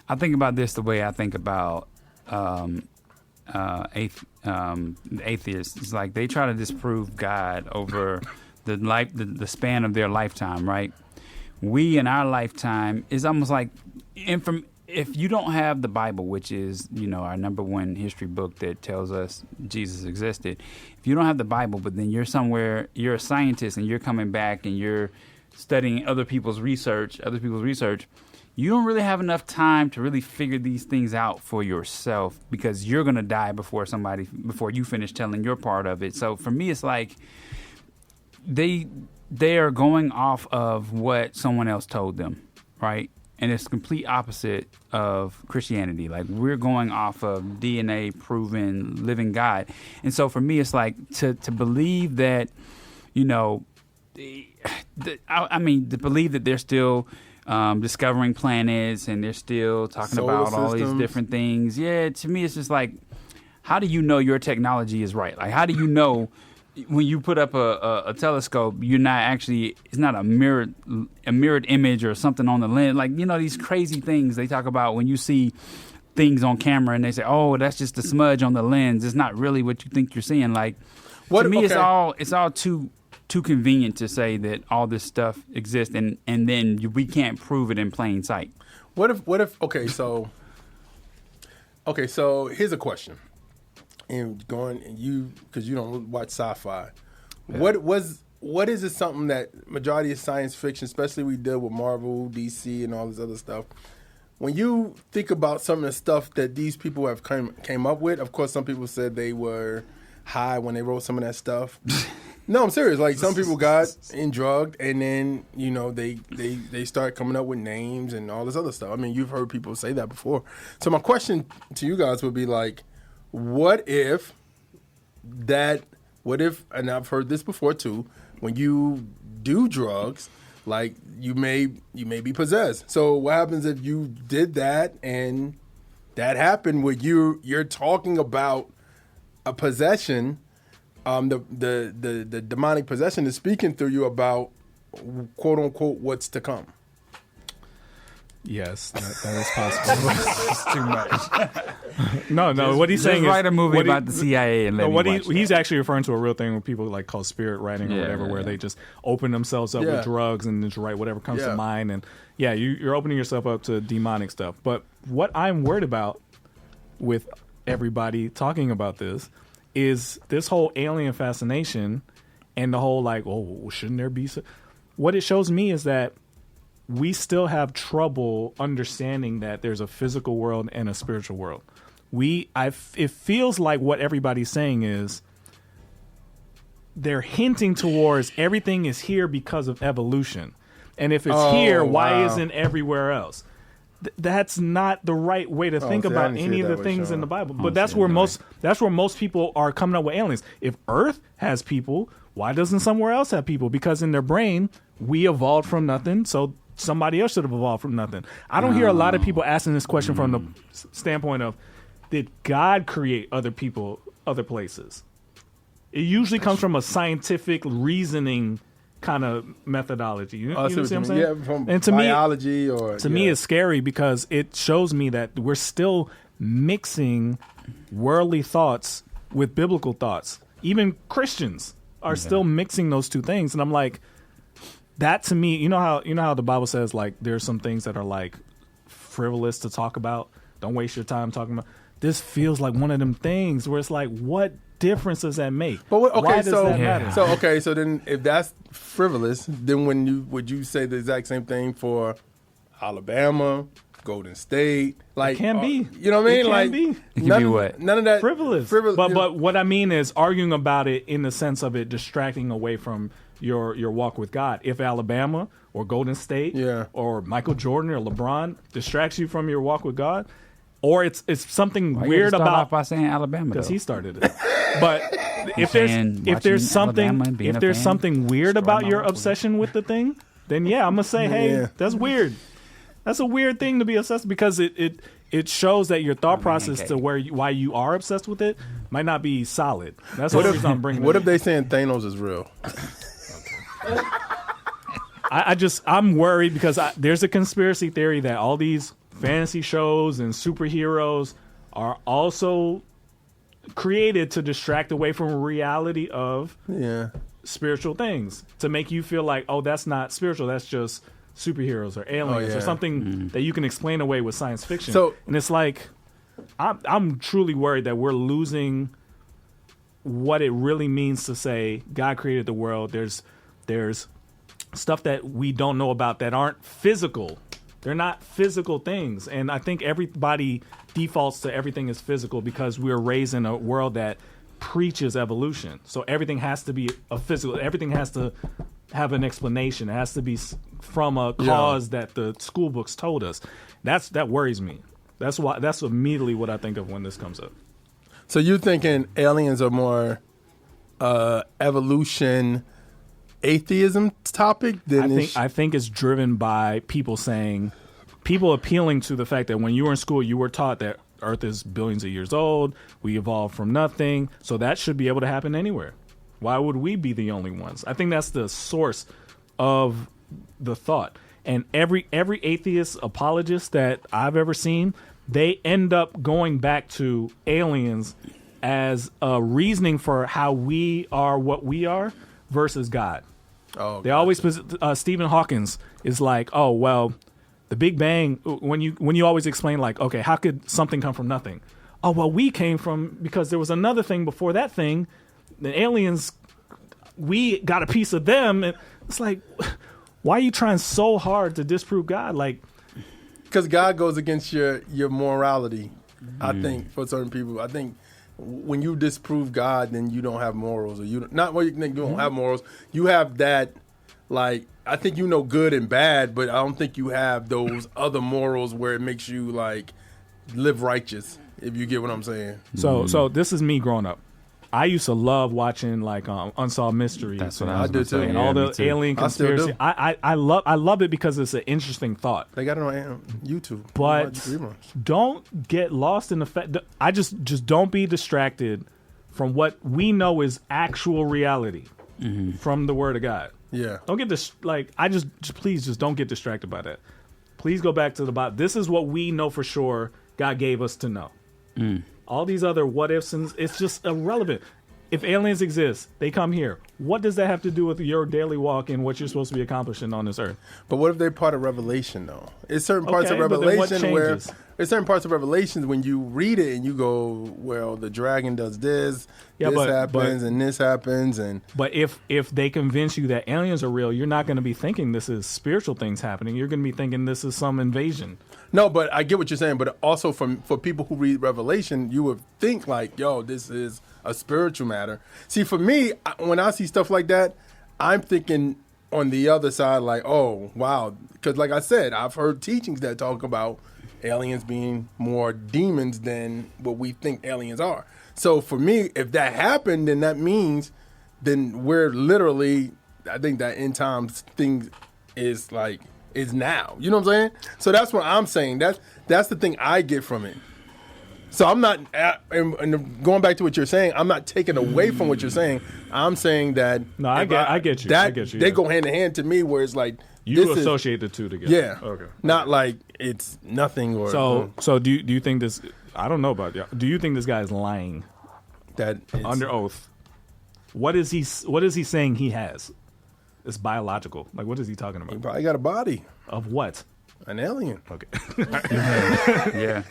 I think about this the way I think about atheists. It's like they try to disprove God over the span of their lifetime, right? We in our lifetime is almost like if you don't have the Bible, which is, our number one history book that tells us Jesus existed, if you don't have the Bible, but then you're a scientist and you're coming back and you're studying other people's research, you don't really have enough time to really figure these things out for yourself, because you're going to die before you finish telling your part of it. So for me, it's like they are going off of what someone else told them, right? And it's the complete opposite of Christianity. Like, we're going off of DNA proven living God. And so for me, it's like to believe that, to believe that they're still discovering planets and they're still talking Solar about all these systems. different things. Yeah, to me, it's just like, how do you know your technology is right? Like, how do you know when you put up a telescope, it's not a mirrored image or something on the lens? Like, these crazy things they talk about when you see things on camera and they say, oh, that's just a smudge on the lens. It's not really what you think you're seeing. Like, to me, it's all too convenient to say that all this stuff exists and then we can't prove it in plain sight. What if so here's a question. And because you don't watch sci-fi, yeah. What is it, something that majority of science fiction, especially we deal with Marvel, DC, and all this other stuff, when you think about some of the stuff that these people have came up with, of course some people said they were high when they wrote some of that stuff. No, I'm serious. Like, some people got drugged, and then they start coming up with names and all this other stuff. I mean, you've heard people say that before. So my question to you guys would be like, what if, and I've heard this before too, when you do drugs, like, you may be possessed. So what happens if you did that and that happened where you're talking about a possession, the demonic possession is speaking through you about, quote unquote, what's to come? Yes, that is possible. It's too much. No. What he's saying is, write a movie about the CIA and let me watch he's actually referring to a real thing where people like call spirit writing or whatever, where they just open themselves up with drugs and just write whatever comes to mind. And you're opening yourself up to demonic stuff. But what I'm worried about with everybody talking about this is this whole alien fascination and the whole like, oh, shouldn't there be? What it shows me is that we still have trouble understanding that there's a physical world and a spiritual world. It feels like what everybody's saying is they're hinting towards everything is here because of evolution. And if it's here, why isn't everywhere else? That's not the right way to think about any of the things in the Bible. But that's where most people are coming up with aliens. If Earth has people, why doesn't somewhere else have people? Because in their brain, we evolved from nothing, so somebody else should have evolved from nothing. I don't hear a lot of people asking this question from the standpoint of, did God create other people, other places? It usually comes from a scientific reasoning kind of methodology. You I know what I'm saying? Yeah, from and to biology me, it's scary because it shows me that we're still mixing worldly thoughts with biblical thoughts. Even Christians are still mixing those two things, and I'm like, that to me, you know how the Bible says like there's some things that are like frivolous to talk about. Don't waste your time talking about. This feels like one of them things where it's like, what difference does that make? But why does that matter? So then if that's frivolous, then would you say the exact same thing for Alabama, Golden State? Like, it can be. You know what I mean? It like, can be. It can be what? None of that frivolous. But what I mean is arguing about it in the sense of it distracting away from your walk with God. If Alabama or Golden State or Michael Jordan or LeBron distracts you from your walk with God, or it's something weird about off by saying Alabama because though? he started it. But if there's something weird about your obsession with the thing, then I'm gonna say, hey, that's weird. That's a weird thing to be obsessed because it shows that your thought process to why you are obsessed with it might not be solid. That's the reason I'm bringing it. What if they saying Thanos is real? I'm worried because there's a conspiracy theory that all these fantasy shows and superheroes are also created to distract away from reality of spiritual things, to make you feel like, oh, that's not spiritual, that's just superheroes or aliens or something that you can explain away with science fiction. And it's like, I'm truly worried that we're losing what it really means to say God created the world. There's stuff that we don't know about that aren't physical. They're not physical things. And I think everybody defaults to everything is physical because we're raised in a world that preaches evolution. So everything has to be a physical. Everything has to have an explanation. It has to be from a cause that the school books told us. That worries me. That's immediately what I think of when this comes up. So you're thinking aliens are more evolution atheism topic than I think it's driven by people appealing to the fact that when you were in school, you were taught that Earth is billions of years old. We evolved from nothing. So that should be able to happen anywhere. Why would we be the only ones? I think that's the source of the thought. And every atheist apologist that I've ever seen, they end up going back to aliens as a reasoning for how we are what we are versus God. Oh, they always Stephen Hawkins is like, oh well, the Big Bang. When you always explain like, okay, how could something come from nothing? Oh well, we came from because there was another thing before that thing. The aliens, we got a piece of them, and it's like, why are you trying so hard to disprove God? Like, because God goes against your morality. I think for certain people, I think when you disprove God, then you don't have morals, or you don't have morals. You have that, like, I think you know good and bad, but I don't think you have those other morals where it makes you like live righteous. If you get what I'm saying. So this is me growing up. I used to love watching like Unsolved Mysteries. That's what I do too. And all the alien conspiracy. I love it because it's an interesting thought. They got it on YouTube. But don't get lost in the fact. I just don't be distracted from what we know is actual reality from the Word of God. Yeah. Don't get this. Like, please just don't get distracted by that. Please go back to the Bible. This is what we know for sure God gave us to know. All these other what ifs, and it's just irrelevant. If aliens exist, they come here. What does that have to do with your daily walk and what you're supposed to be accomplishing on this earth? But what if they're part of Revelation, though? It's certain parts of Revelation where there's certain parts of Revelation when you read it and you go, well, the dragon does this, and this happens, and but if they convince you that aliens are real, you're not going to be thinking this is spiritual things happening. You're going to be thinking this is some invasion. No, but I get what you're saying. But also for people who read Revelation, you would think like, yo, this is a spiritual matter. See, for me, when I see stuff like that, I'm thinking on the other side, like, oh, wow. Because like I said, I've heard teachings that talk about aliens being more demons than what we think aliens are. So for me, if that happened, then that means then we're literally, I think that end times thing is now. You know what I'm saying? So that's what I'm saying. That's the thing I get from it. So I'm not, and going back to what you're saying, I'm not taking away from what you're saying. I'm saying that. No, I get you. I get you. They go hand in hand to me, where it's like you associate the two together. Yeah. Okay. Not like it's nothing or. So do you think this? I don't know about you. Do you think this guy is lying? That under oath. What is he saying he has? It's biological. Like, what is he talking about? He probably got a body. Of what? An alien. Okay. Yeah.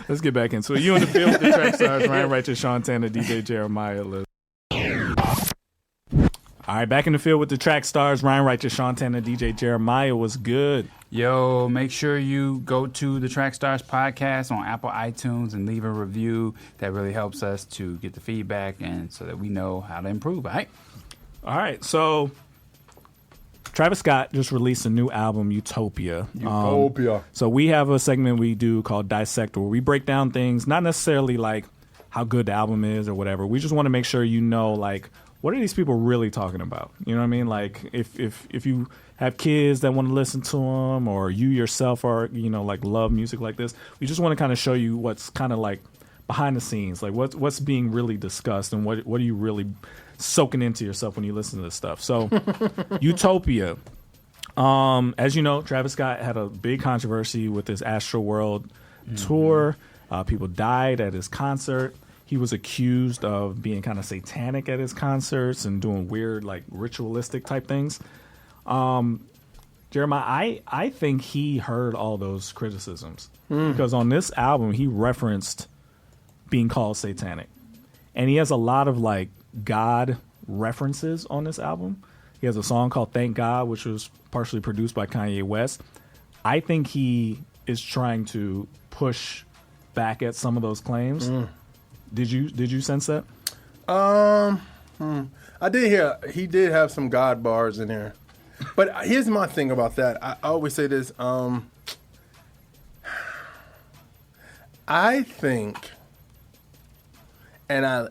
Let's get back into it. You in the field with the track stars, Ryan Righteous, Sean Tanner, DJ Jeremiah. All right, back in the field with the track stars, Ryan Righteous, Sean Tanner, DJ Jeremiah. Was good. Yo, make sure you go to the Track Stars podcast on Apple iTunes and leave a review. That really helps us to get the feedback and so that we know how to improve, all right? All right, so Travis Scott just released a new album, Utopia. So we have a segment we do called Dissect, where we break down things, not necessarily like how good the album is or whatever. We just want to make sure you know, like, what are these people really talking about? You know what I mean? Like, if you have kids that want to listen to them, or you yourself are, like, love music like this, we just want to kind of show you what's kind of like behind the scenes, like what's being really discussed, and what are you really soaking into yourself when you listen to this stuff. So, Utopia. As you know, Travis Scott had a big controversy with his Astroworld tour. People died at his concert. He was accused of being kind of satanic at his concerts and doing weird, like, ritualistic type things. Jeremiah, I think he heard all those criticisms because on this album he referenced being called satanic, and he has a lot of, like, God references on this album. He has a song called Thank God, which was partially produced by Kanye West. I think he is trying to push back at some of those claims. Did you sense that? I did hear he did have some God bars in there, but here's my thing about that. I always say this. I think, and I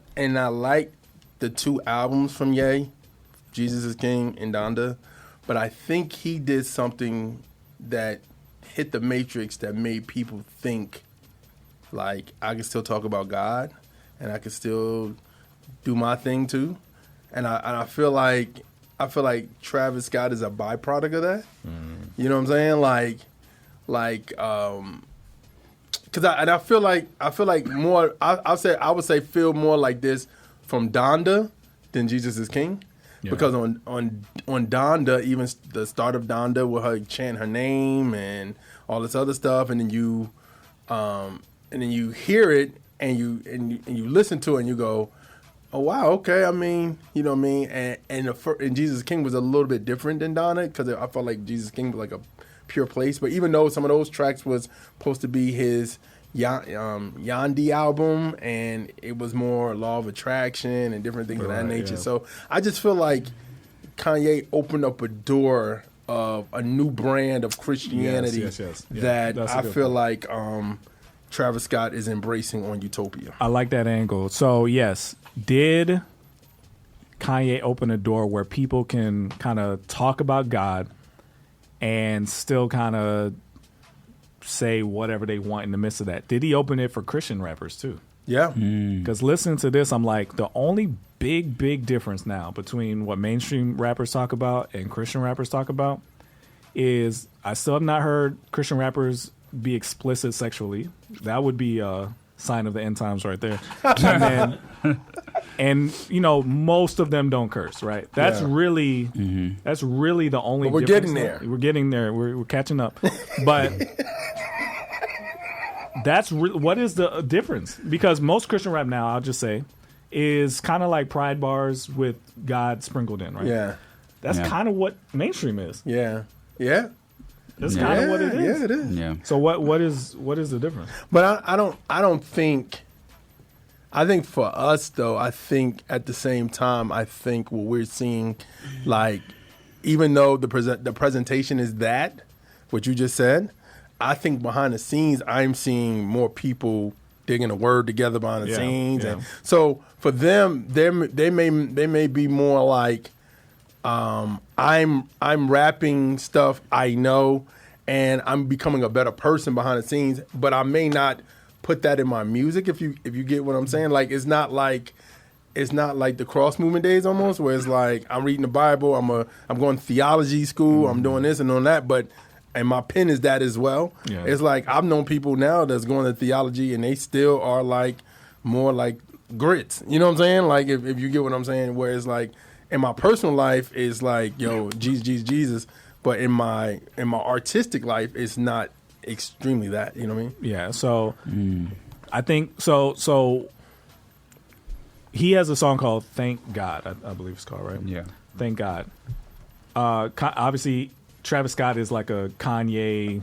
like the two albums from Ye, Jesus is King and Donda, but I think he did something that hit the matrix that made people think, like, I can still talk about God and I can still do my thing too. And I feel like Travis Scott is a byproduct of that. You know what I'm saying? I feel like more. I would say feel more like this from Donda than Jesus is King. Yeah. Because on Donda, even the start of Donda, with her chant her name and all this other stuff, and then you hear it and you listen to it and you go, oh wow, okay. I mean, you know what I mean. And Jesus King was a little bit different than Donda, because I felt like Jesus King was like a pure place. But even though some of those tracks was supposed to be his Yandi album, and it was more Law of Attraction and different things of that nature. Yeah. So I just feel like Kanye opened up a door of a new brand of Christianity that I feel like Travis Scott is embracing on Utopia. I like that angle. So yes, did Kanye open a door where people can kind of talk about God and still kind of say whatever they want in the midst of that? Did he open it for Christian rappers too? Yeah. Because listening to this, I'm like, the only big difference now between what mainstream rappers talk about and Christian rappers talk about is I still have not heard Christian rappers be explicit sexually. That would be a sign of the end times right there. And you know, most of them don't curse, right? That's really the only. But we're getting there. We're getting there. We're catching up. But that's what is the difference? Because most Christian rap now, I'll just say, is kind of like pride bars with God sprinkled in, right? Yeah. That's kind of what mainstream is. Yeah. Yeah. That's kind of what it is. Yeah, it is. Yeah. So what is the difference? But I don't think. I think for us though, I think at the same time, I think what we're seeing, like, even though the presentation is that what you just said, I think behind the scenes, I'm seeing more people digging the word together behind the scenes, and so for them, they may be more like, I'm rapping stuff I know, and I'm becoming a better person behind the scenes, but I may not put that in my music. If you get what I'm saying, like it's not like the cross movement days almost, where it's like I'm reading the Bible, I'm going to theology school, I'm doing this and doing that, and my pen is that as well. Yeah. It's like I've known people now that's going to theology and they still are like more like grits. You know what I'm saying? Like if you get what I'm saying, where it's like in my personal life it's like, yo, Jesus, but in my artistic life it's not extremely that. You know what I mean? Yeah. So I think so. He has a song called "Thank God," I believe it's called, right? Yeah. Thank God. Obviously, Travis Scott is like a Kanye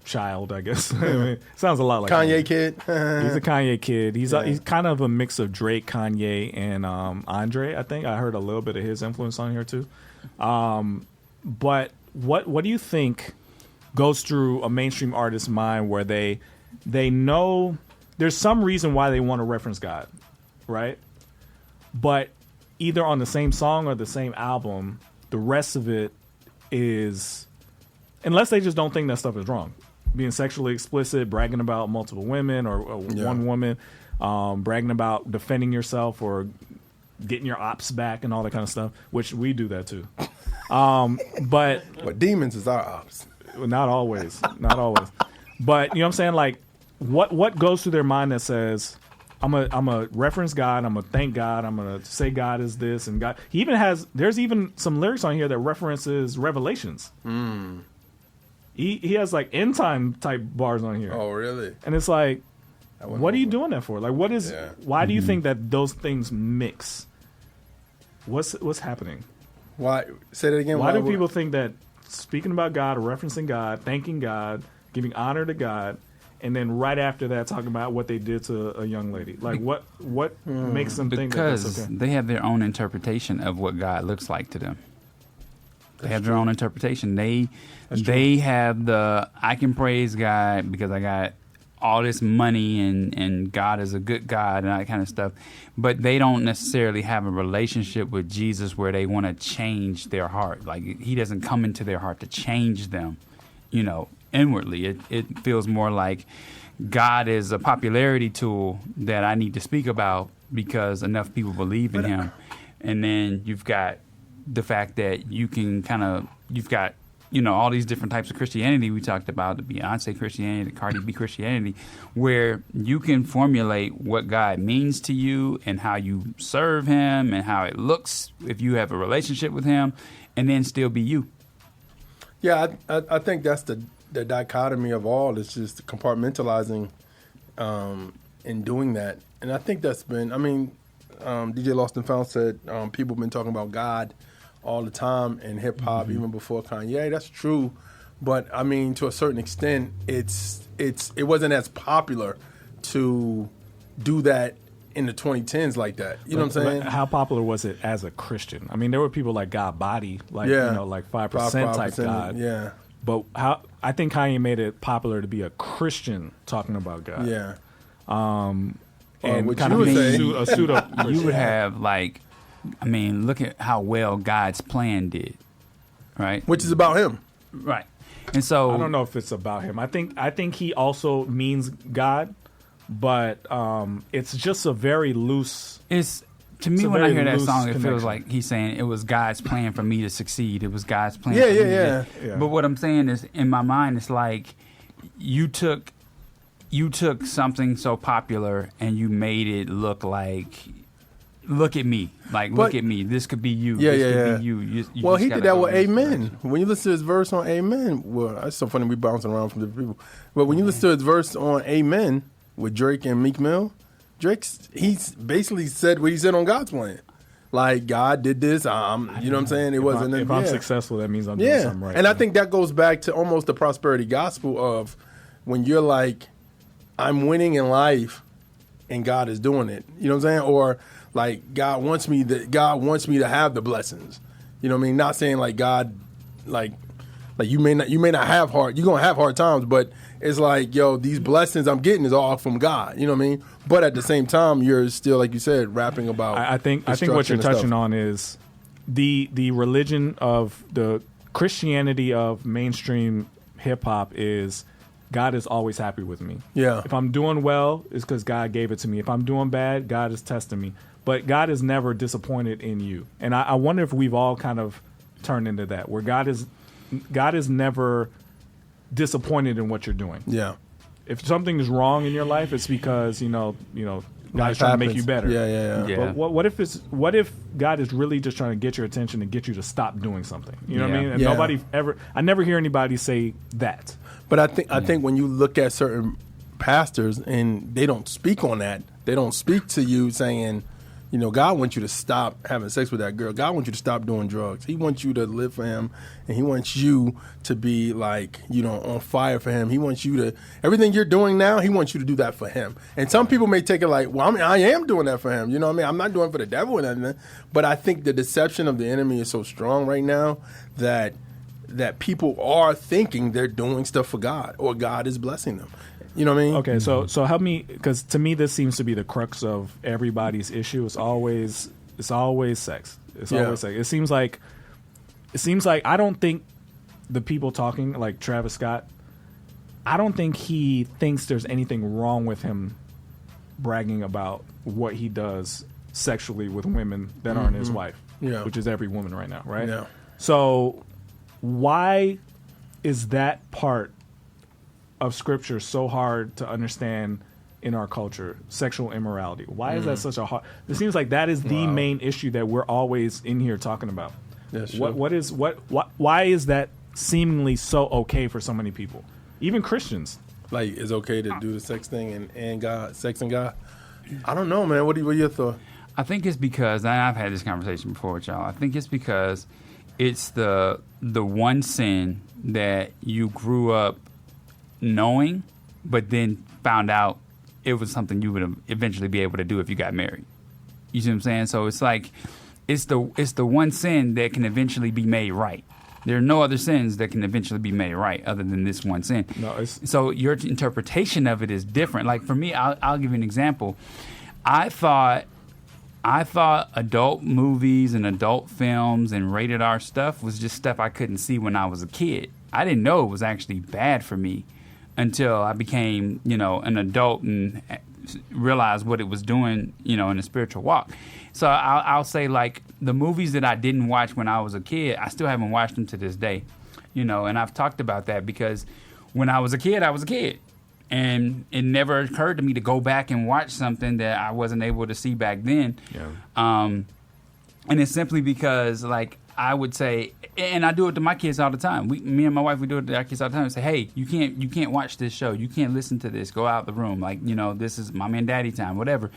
child, I guess. I mean, sounds a lot like Kanye kid. He's a Kanye kid. He's kind of a mix of Drake, Kanye, and Andre. I think I heard a little bit of his influence on here too. But what do you think goes through a mainstream artist's mind where they know there's some reason why they want to reference God, right? But either on the same song or the same album, the rest of it is, unless they just don't think that stuff is wrong, being sexually explicit, bragging about multiple women or one woman, bragging about defending yourself or getting your ops back and all that kind of stuff, which we do that too. But demons is our ops. Not always. But you know what I'm saying? Like, what goes through their mind that says, I'm a reference God, I'm a thank God, I'm gonna say God is this and God. He even there's even some lyrics on here that references Revelations. He has like end time type bars on here. Oh, really? And it's like, what are you doing that for? Like, why do you think that those things mix? What's happening? Why? Say that again. Why do people think that speaking about God, referencing God, thanking God, giving honor to God, and then right after that talking about what they did to a young lady? Like, what makes them think that that's okay? Because they have their own interpretation of what God looks like to them. They have their own interpretation. They have I can praise God because I got all this money and God is a good God and that kind of stuff. But they don't necessarily have a relationship with Jesus where they want to change their heart. Like, he doesn't come into their heart to change them, inwardly. It feels more like God is a popularity tool that I need to speak about because enough people believe in him. And then you've got the fact that you've got all these different types of Christianity we talked about, the Beyonce Christianity, the Cardi B Christianity, where you can formulate what God means to you and how you serve him and how it looks if you have a relationship with him, and then still be you. Yeah, I think that's the dichotomy of all. It's just compartmentalizing and doing that. And I think that's been, DJ Lost and Found said people have been talking about God all the time in hip hop, even before Kanye. That's true, but to a certain extent, it wasn't as popular to do that in the 2010s like that. You know what I'm saying? How popular was it as a Christian? There were people like God Body, like 5% type God. Yeah. But I think Kanye made it popular to be a Christian talking about God. Yeah. And what kind you of would say, a pseudo. You would have look at how well God's plan did, right? Which is about him, right? And so I don't know if it's about him. I think he also means God, but it's just a very loose. It's to me when I hear that song, it feels like he's saying it was God's plan for me to succeed. It was God's plan. Yeah. But what I'm saying is, in my mind, it's like you took something so popular and you made it look like. Look at me. Look at me. This could be you. Yeah, this yeah. could be you. He did that with Amen. When you listen to his verse on Amen, well, it's so funny we bouncing around from different people. But when you listen to his verse on Amen with Drake and Meek Mill, he's basically said what he said on God's plan. Like, God did this. You know what I'm saying? It wasn't. If I'm successful, that means I'm doing something right. And I think that goes back to almost the prosperity gospel of when you're like, I'm winning in life, and God is doing it. You know what I'm saying? Or like God wants me to have the blessings. You know what I mean? Not saying like God, like you may not have you're gonna have hard times, but it's like, yo, these blessings I'm getting is all from God. You know what I mean? But at the same time, you're still, like you said, rapping about. I think what you're touching on is the religion of the Christianity of mainstream hip hop is God is always happy with me. Yeah. If I'm doing well, it's because God gave it to me. If I'm doing bad, God is testing me. But God is never disappointed in you. And I wonder if we've all kind of turned into that, where God is never disappointed in what you're doing. Yeah. If something is wrong in your life, it's because God's trying to make you better. Yeah. But what if God is really just trying to get your attention and get you to stop doing something? You know what I mean? And I never hear anybody say that. But I think when you look at certain pastors and they don't speak on that, they don't speak to you saying, God wants you to stop having sex with that girl. God wants you to stop doing drugs. He wants you to live for him, and he wants you to be on fire for him. He wants you to, everything you're doing now, he wants you to do that for him. And some people may take it like, well, I am doing that for him. You know what I mean? I'm not doing it for the devil or anything. But I think the deception of the enemy is so strong right now that people are thinking they're doing stuff for God or God is blessing them. You know what I mean? Okay, so help me, because to me this seems to be the crux of everybody's issue. It's always sex. It's always sex. It seems like I don't think the people talking, like Travis Scott, I don't think he thinks there's anything wrong with him bragging about what he does sexually with women that aren't his wife, which is every woman right now, right? Yeah. So why is that part of scripture so hard to understand in our culture? Sexual immorality. Why is that such a hard? It seems like that is the main issue that we're always in here talking about. That's true. Why is that seemingly so okay for so many people, even Christians? Like it's okay to do the sex thing and God, sex and God. I don't know, man. What are your thoughts? I think it's because, and I've had this conversation before with y'all, I think it's because it's the one sin that you grew up knowing, but then found out it was something you would eventually be able to do if you got married. You see what I'm saying? So it's like it's the one sin that can eventually be made right. There are no other sins that can eventually be made right other than this one sin. So your interpretation of it is different. Like for me, I'll give you an example. I thought adult movies and adult films and rated R stuff was just stuff I couldn't see when I was a kid. I didn't know it was actually bad for me until I became, an adult and realized what it was doing, in a spiritual walk. So I'll say, like, the movies that I didn't watch when I was a kid, I still haven't watched them to this day, and I've talked about that because when I was a kid, and it never occurred to me to go back and watch something that I wasn't able to see back then. And it's simply because, like, I would say, and I do it to my kids all the time. Me and my wife, we do it to our kids all the time. We say, hey, you can't watch this show. You can't listen to this. Go out the room. Like, this is mommy and daddy time, whatever.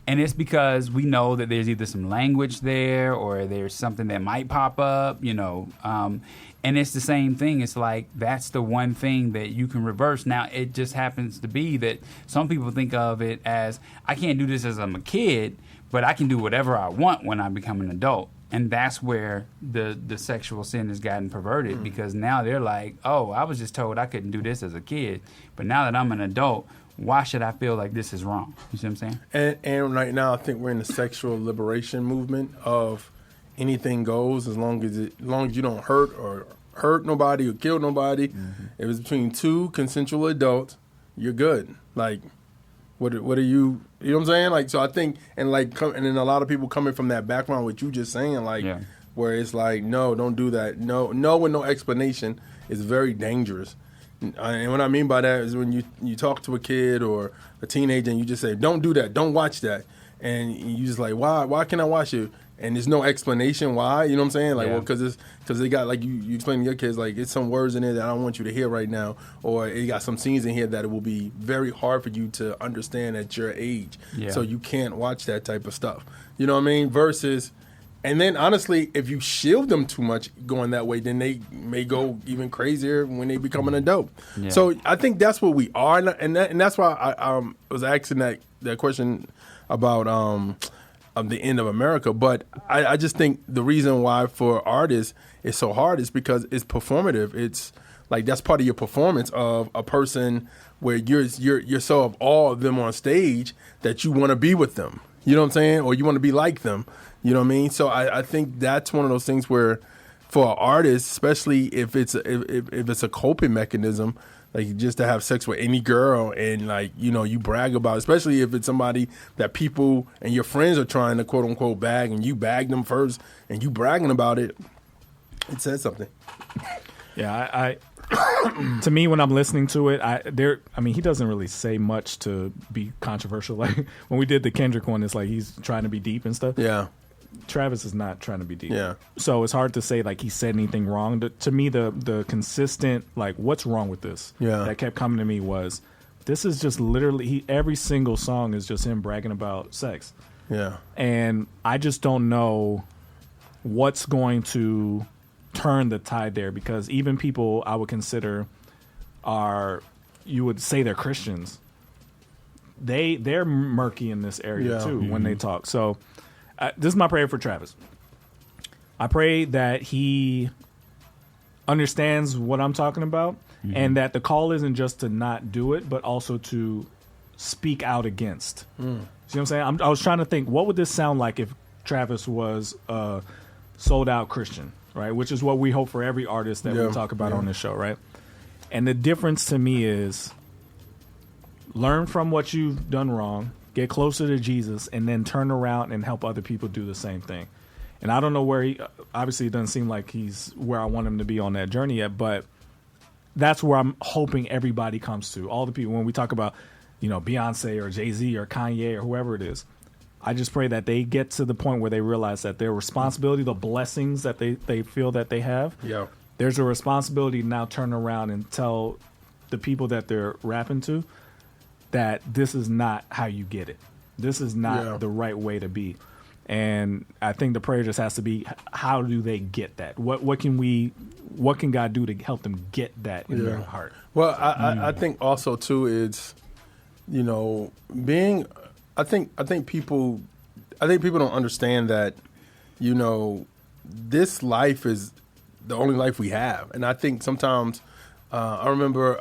And it's because we know that there's either some language there or there's something that might pop up, and it's the same thing. It's like that's the one thing that you can reverse. Now, it just happens to be that some people think of it as, I can't do this as I'm a kid, but I can do whatever I want when I become an adult. And that's where the sexual sin has gotten perverted because now they're like, oh, I was just told I couldn't do this as a kid. But now that I'm an adult, why should I feel like this is wrong? You see what I'm saying? And right now, I think we're in the sexual liberation movement of anything goes as long as you don't hurt nobody or kill nobody. If it's between two consensual adults, you're good. Like, what are you? You know what I'm saying? Like, so I think, and then a lot of people coming from that background, what you just saying, like, where it's like, no, don't do that. No, with no explanation is very dangerous. And what I mean by that is when you talk to a kid or a teenager and you just say, don't do that, don't watch that. And you just like, why can't I watch it? And there's no explanation why, you know what I'm saying? Like, well, because they got, like, you explain to your kids, like, it's some words in there that I don't want you to hear right now, or it got some scenes in here that it will be very hard for you to understand at your age. So you can't watch that type of stuff. You know what I mean? Versus, and then honestly, if you shield them too much going that way, then they may go even crazier when they become an adult. So I think that's what we are, and that's why I was asking that question about of the end of America. But I just think the reason why for artists it's so hard is because it's performative. It's like that's part of your performance of a person where you're so of awe of them on stage that you want to be with them. You know what I'm saying? Or you want to be like them. You know what I mean? So I think that's one of those things where for an artist, especially if it's a coping mechanism, Like, just to have sex with any girl and, like, you know, you brag about it, especially if it's somebody that people and your friends are trying to quote unquote bag, and you bag them first and you bragging about it, it says something. Yeah, I to me, when I'm listening to it, he doesn't really say much to be controversial. Like when we did the Kendrick one, it's like he's trying to be deep and stuff. Yeah. Travis is not trying to be deep. Yeah. So it's hard to say like he said anything wrong. To me, the consistent, like, what's wrong with this? Yeah. That kept coming to me was, this is just literally, every single song is just him bragging about sex. Yeah. And I just don't know what's going to turn the tide there, because even people I would consider you would say they're Christians, they're murky in this area too when they talk. So this is my prayer for Travis. I pray that he understands what I'm talking about, and that the call isn't just to not do it, but also to speak out against. See what I'm saying? I was trying to think, what would this sound like if Travis was a sold out Christian, right? Which is what we hope for every artist that we talk about on this show, right? And the difference to me is learn from what you've done wrong, get closer to Jesus, and then turn around and help other people do the same thing. And I don't know where obviously it doesn't seem like he's where I want him to be on that journey yet, but that's where I'm hoping everybody comes to. All the people, when we talk about, you know, Beyonce or Jay-Z or Kanye or whoever it is, I just pray that they get to the point where they realize that their responsibility, the blessings that they feel that they have, there's a responsibility to now turn around and tell the people that they're rapping to that this is not how you get it. This is not the right way to be. And I think the prayer just has to be, how do they get that? What can God do to help them get that in their heart? Well, I think also too is, you know, I think people don't understand that, you know, this life is the only life we have. And I think sometimes I remember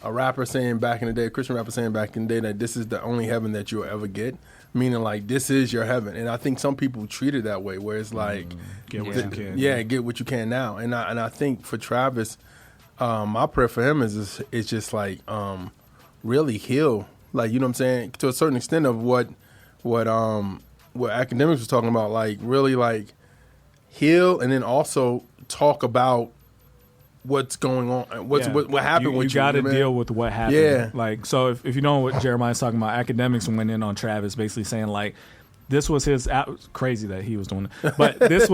a rapper saying back in the day, a Christian rapper saying back in the day, that this is the only heaven that you'll ever get, meaning like this is your heaven. And I think some people treat it that way, where it's like get what you can. Yeah, get what you can now. And I think for Travis, my prayer for him is just like really heal, like, you know what I'm saying, to a certain extent of what Academics was talking about, like really like heal, and then also talk about what's going on, what happened with you. You got to deal with what happened. Yeah. Like, so if you know what Jeremiah's talking about, Academics went in on Travis, basically saying like, this was his crazy that he was doing it, but this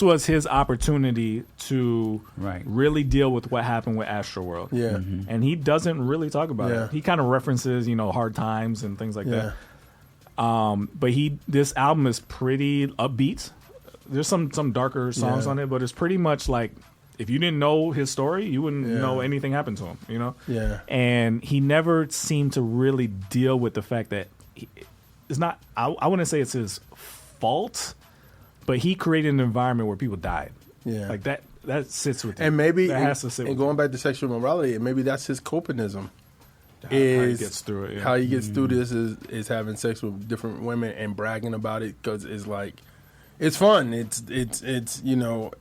was his opportunity to really deal with what happened with Astroworld. Yeah. And he doesn't really talk about it. He kind of references, you know, hard times and things like that. But this album is pretty upbeat. There's some darker songs on it, but it's pretty much like, if you didn't know his story, you wouldn't know anything happened to him, you know? Yeah. And he never seemed to really deal with the fact that it's not, I wouldn't say it's his fault, but he created an environment where people died. Yeah. Like that sits with him. And maybe, that has to sit and with going him. back to sexual morality, maybe that's his copism. How he gets through it. Yeah. How he gets through this is having sex with different women and bragging about it, because it's like, it's fun. It's you know,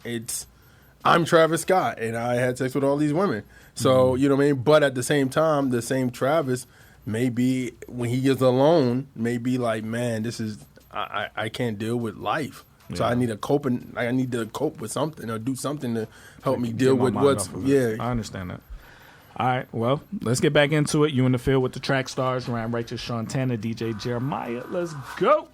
I'm Travis Scott and I had sex with all these women. So, you know what I mean? But at the same time, the same Travis, maybe when he gets alone, maybe like, man, this is, I can't deal with life. So I need to cope with something, or do something to help me deal with what's, I understand that. All right, well, let's get back into it. You in the field with the track stars, Ryan Righteous, Shantana, DJ Jeremiah. Let's go.